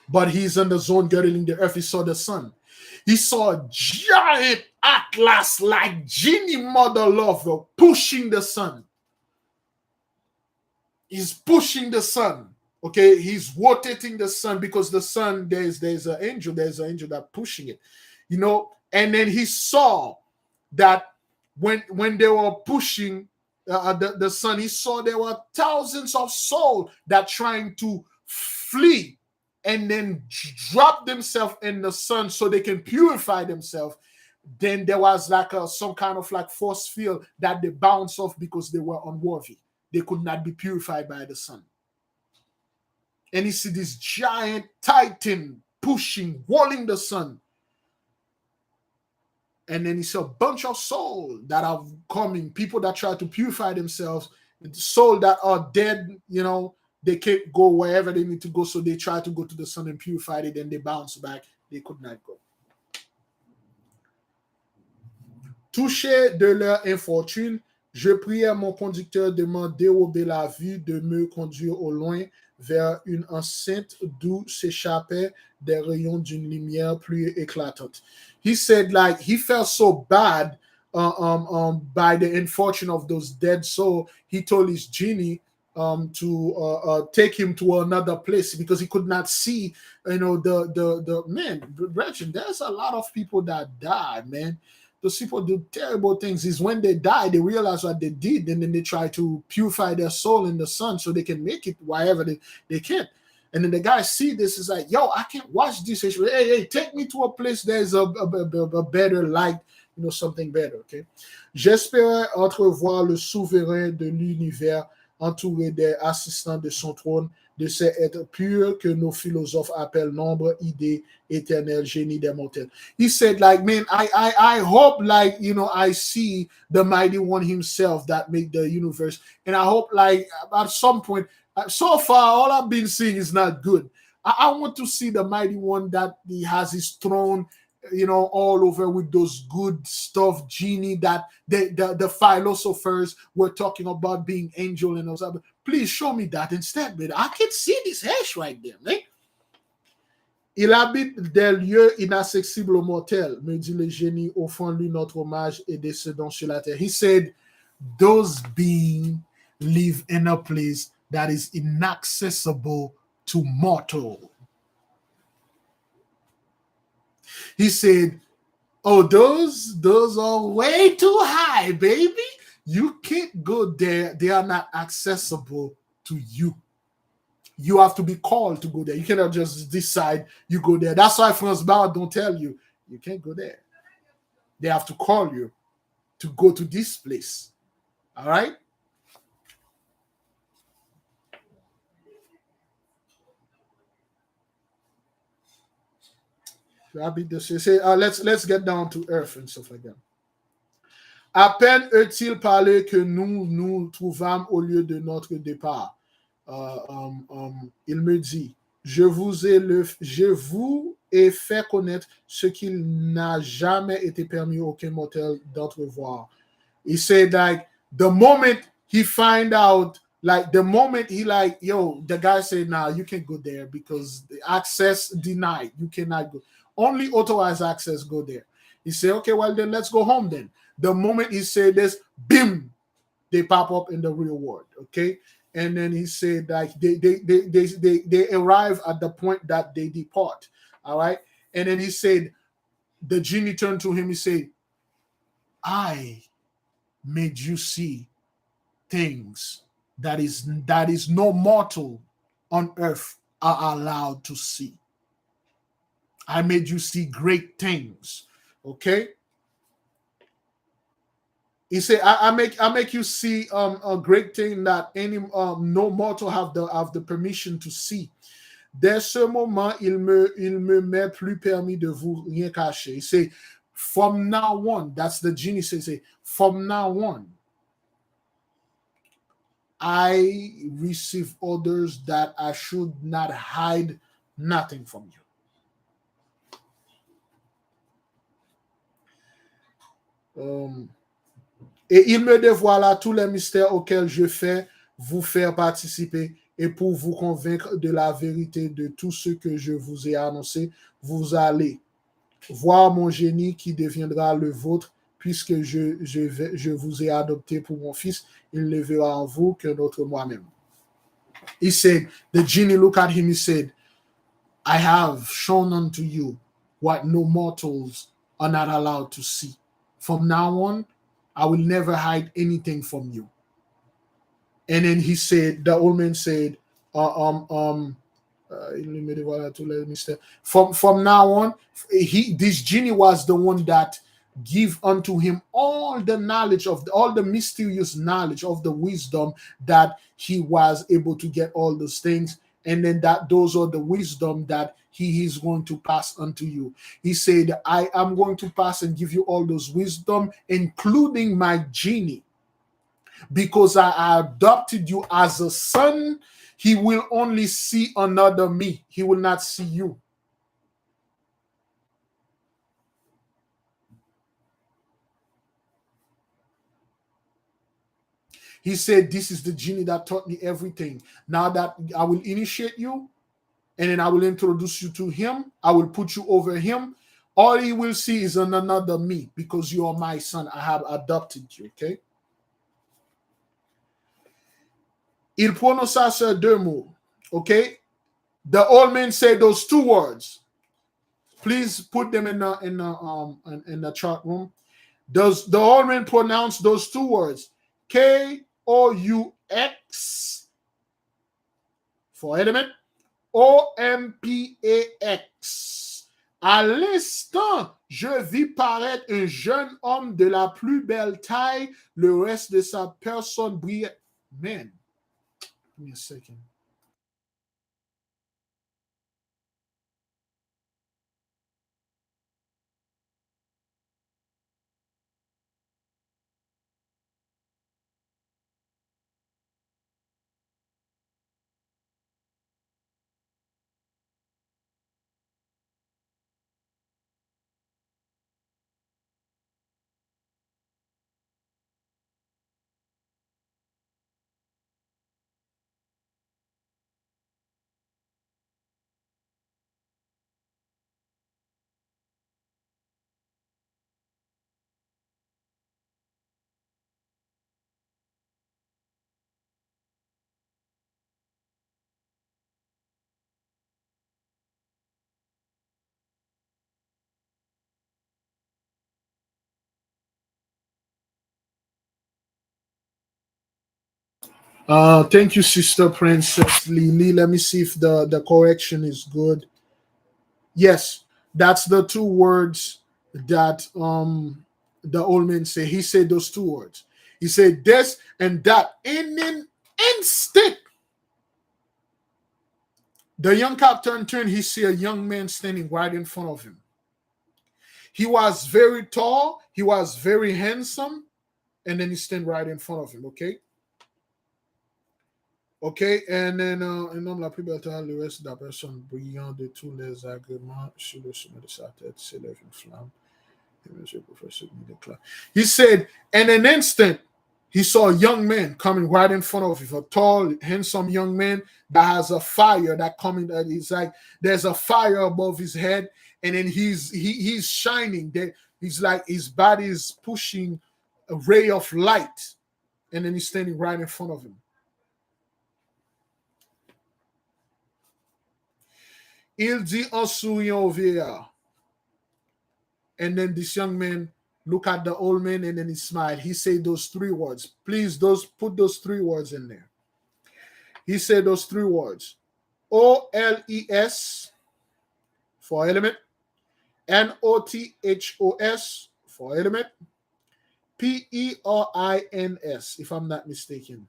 but he's in the zone girdling the earth. He saw the sun. He saw a giant atlas like genie mother lover pushing the sun. He's pushing the sun. Okay, he's rotating the sun because the sun, there's an angel that pushing it, you know. And then he saw that when they were pushing the sun, he saw there were thousands of souls that trying to flee and then drop themselves in the sun so they can purify themselves. Then there was like some kind of like force field that they bounce off because they were unworthy. They could not be purified by the sun. And you see this giant titan pushing, walling the sun. And then you see a bunch of souls that are coming, people that try to purify themselves, souls that are dead, you know, they can't go wherever they need to go, so they try to go to the sun and purify it, and they bounce back. They could not go. Touché de leur infortune, je priais mon conducteur de m'en dérober la vue, de me conduire au loin vers une enceinte d'où s'échappaient des rayons d'une lumière plus éclatante. He said, like, he felt so bad by the infortune of those dead souls. He told his genie to take him to another place because he could not see, you know, the man. Brethren, there's a lot of people that die, man. Those people do terrible things. Is when they die, they realize what they did, and then they try to purify their soul in the sun so they can make it wherever they can. And then the guy see this, is like, yo, I can't watch this. Hey, take me to a place there's a better light, you know, something better, okay? J'espérais entrevoir le souverain de l'univers entouré des assistants de son trône, de ces êtres purs que nos philosophes appellent nombre, idée, éternel, génie des mortels. He said, like, man, I hope, like, you know, I see the mighty one himself that made the universe. And I hope, like, at some point, so far, all I've been seeing is not good. I want to see the mighty one that he has his throne, you know, all over with those good stuff, genie that the philosophers were talking about being angel and all that. Please show me that instead, but I can see this hash right there, right? Il habite des lieux inaccessibles aux mortels, me dit le génie, offrant-lui notre hommage et descendant sur la terre. He said, those beings live in a place that is inaccessible to mortal. He said, oh, those are way too high, baby. You can't go there. They are not accessible to you. You have to be called to go there. You cannot just decide you go there. That's why France Bar don't tell you, you can't go there. They have to call you to go to this place. All right? Let's get down to earth and stuff like that. À peine eut-il parlé que nous trouvâmes au lieu de notre départ. Il me dit, je vous ai fait connaître ce qu'il n'a jamais été permis aucun mortel d'entrevoir. He said, like, the moment he find out, like, the moment he like, yo, the guy said, nah, you can't go there because the access denied. You cannot go. Only authorized access go there. He said, okay, well, then let's go home then. The moment he said this, bim, they pop up in the real world, okay? And then he said, like, they arrive at the point that they depart, all right? And then he said, the genie turned to him, he said, I made you see things that is no mortal on earth are allowed to see. I made you see great things. Okay. He said, I make you see a great thing that any no mortal have the permission to see. Dès ce moment, il me m'est plus permis de vous rien cacher. He say, from now on, that's the genie say, from now on, I receive orders that I should not hide nothing from you. Et il me dévoila tous les mystères auxquels je fais vous faire participer, et pour vous convaincre de la vérité de tout ce que je vous ai annoncé, vous allez voir mon génie qui deviendra le vôtre, puisque je vous ai adopté pour mon fils, il ne verra en vous qu'un autre moi-même. He said, the genie looked at him, he said, I have shown unto you what no mortals are not allowed to see. From now on, I will never hide anything from you. And then he said, the old man said, from now on, this genie was the one that give unto him all the knowledge of all the mysterious knowledge of the wisdom that he was able to get all those things, and then that those are the wisdom that he is going to pass unto you. He said, I am going to pass and give you all those wisdom, including my genie, because I adopted you as a son. He will only see another me. He will not see you. He said, this is the genie that taught me everything. Now that I will initiate you, and then I will introduce you to him, I will put you over him. All he will see is another me, because you are my son. I have adopted you, okay? Il prononça ces deux mots, okay? The old man said those two words. Please put them in the chart room. Does the old man pronounce those two words? K-O-U-X for element, O-M-P-A-X. À l'instant, je vis paraître un jeune homme de la plus belle taille, le reste de sa personne brillait. Man, give me a second. Thank you, Sister Princess Lily. Let me see if the correction is good. Yes, that's the two words that the old man said. He said those two words. He said this and that. In an instant, the young captain turned. He see a young man standing right in front of him. He was very tall. He was very handsome, and then he stand right in front of him. Okay. OK, and then un homme la plus belle taille, le reste de la personne brillant de tous les agréments sur le sommet de sa tête s'élève une flamme. He said, in an instant, he saw a young man coming right in front of him, a tall, handsome young man that has a fire that coming. That he's like, there's a fire above his head, and then he's shining. That he's like his body is pushing a ray of light, and then he's standing right in front of him. Il dit en souriant au vieillard. And then this young man look at the old man, and then he smiled. He said those three words. Please, those put those three words in there. He said those three words. OLES for element. NOTHOS for element. PERINS, if I'm not mistaken.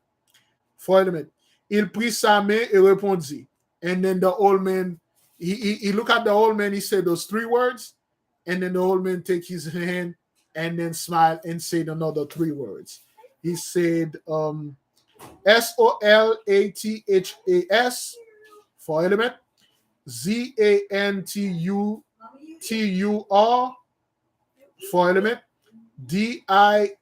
For element. Il prit sa main et répondit. And then the old man, he looked at the old man, he said those three words, and then the old man take his hand and then smile and said another three words. He said SOLATHAS for element, ZANTUTUR for element, DINANIEUR.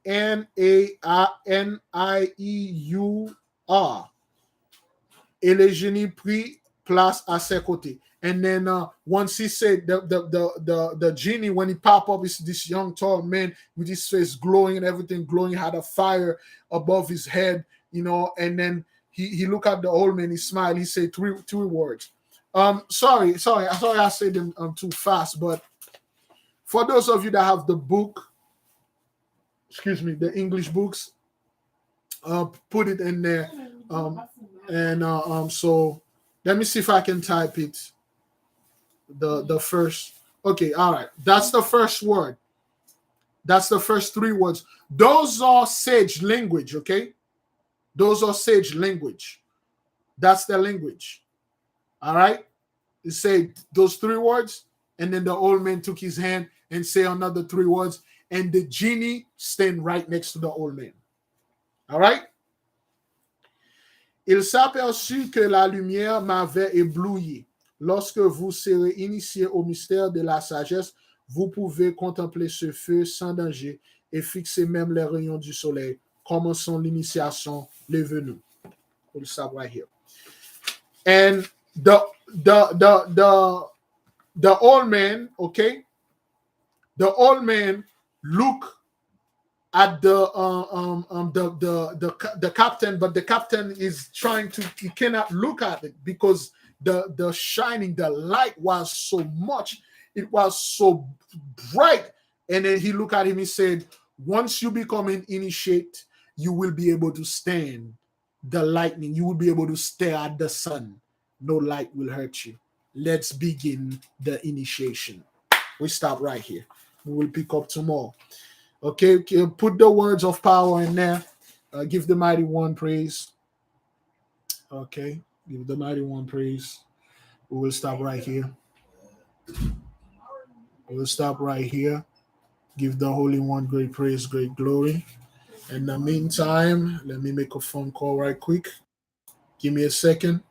Et le génie prit place à ses côtés. And then once he said the genie, when he popped up, is this young tall man with his face glowing and everything glowing, had a fire above his head, and then he looked at the old man, he smiled, he said three words. Sorry, I said them too fast, but for those of you that have the book, the English books, put it in there. So let me see if I can type it. The first. Okay, all right. That's the first word. That's the first three words. Those are sage language, okay? Those are sage language. That's the language. All right? You say those three words, and then the old man took his hand and say another three words, and the genie stand right next to the old man. All right? Il s'aperçut que la lumière m'avait ébloui. Lorsque vous serez initié au mystère de la sagesse, vous pouvez contempler ce feu sans danger et fixer même les rayons du soleil. Commençons l'initiation, levez-nous. We'll stop right here. And the old man, okay? The old man look at the captain, but the captain is trying to, he cannot look at it because the shining, the light was so much, it was so bright. And then he looked at him, he said, once you become an initiate, you will be able to stand the lightning, you will be able to stare at the sun, no light will hurt you. Let's begin the initiation. We stop right here, we will pick up tomorrow. Okay, put the words of power in there. Give the mighty one praise. Okay, give the mighty one praise. We will stop right here. We will stop right here. Give the Holy One great praise, great glory. In the meantime, let me make a phone call right quick. Give me a second.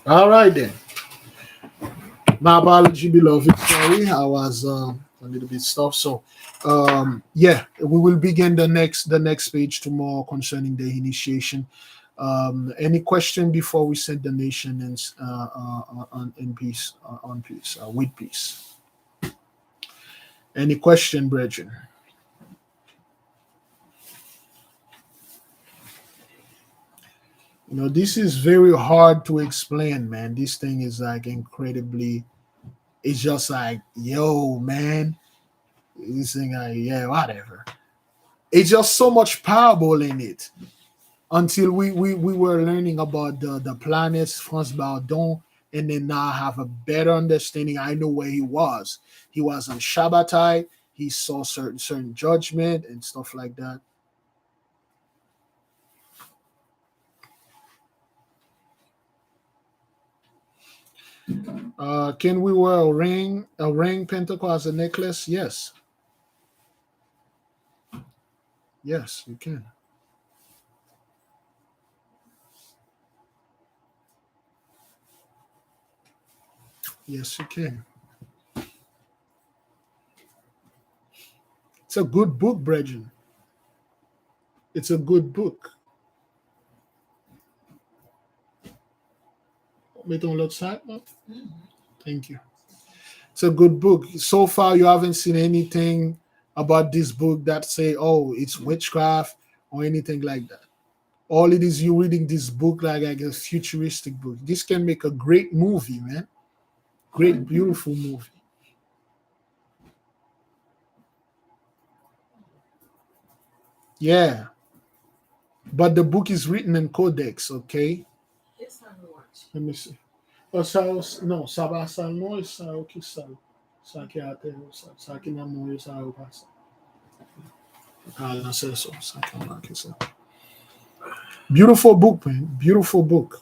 All right then. My apology, beloved. Sorry, I was a little bit stuff. So, yeah, we will begin the next page tomorrow concerning the initiation. Any question before we send the nation in peace, on peace, with peace? Any question, brethren? This is very hard to explain, man. This thing is like incredibly. It's just like, yo, man. This thing, like, yeah, whatever. It's just so much parable in it. Until we were learning about the planets, France Baudon, and then now I have a better understanding. I know where he was. He was on Shabbatai. He saw certain judgment and stuff like that. Can we wear a ring pentacle as a necklace? Yes. Yes, you can. Yes, you can. It's a good book, brethren. It's a good book. Mettons l'autre side. Thank you. It's a good book. So far, you haven't seen anything about this book that say, "Oh, it's witchcraft" or anything like that. All it is, you reading this book like a futuristic book. This can make a great movie, man. Great, beautiful movie. Yeah, but the book is written in codex. Okay, let me see. Não, Sabasal não é o que sabe. Saki até Saki na mão sa o passa. Não sei só, Saki na que sa. Beautiful book, man. Beautiful book.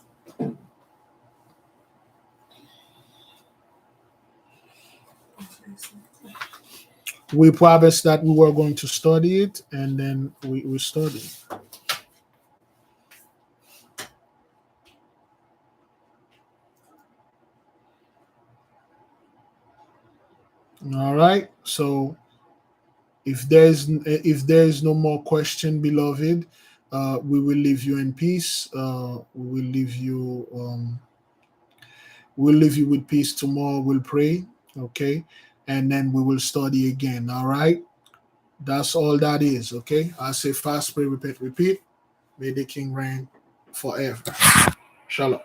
We promised that we were going to study it, and then we studied. All right. So if there is no more question, beloved, we will leave you in peace. We'll leave you with peace tomorrow. We'll pray, okay, and then we will study again. All right. That's all that is, okay. I say fast, pray, repeat, repeat. May the King reign forever. Shalom.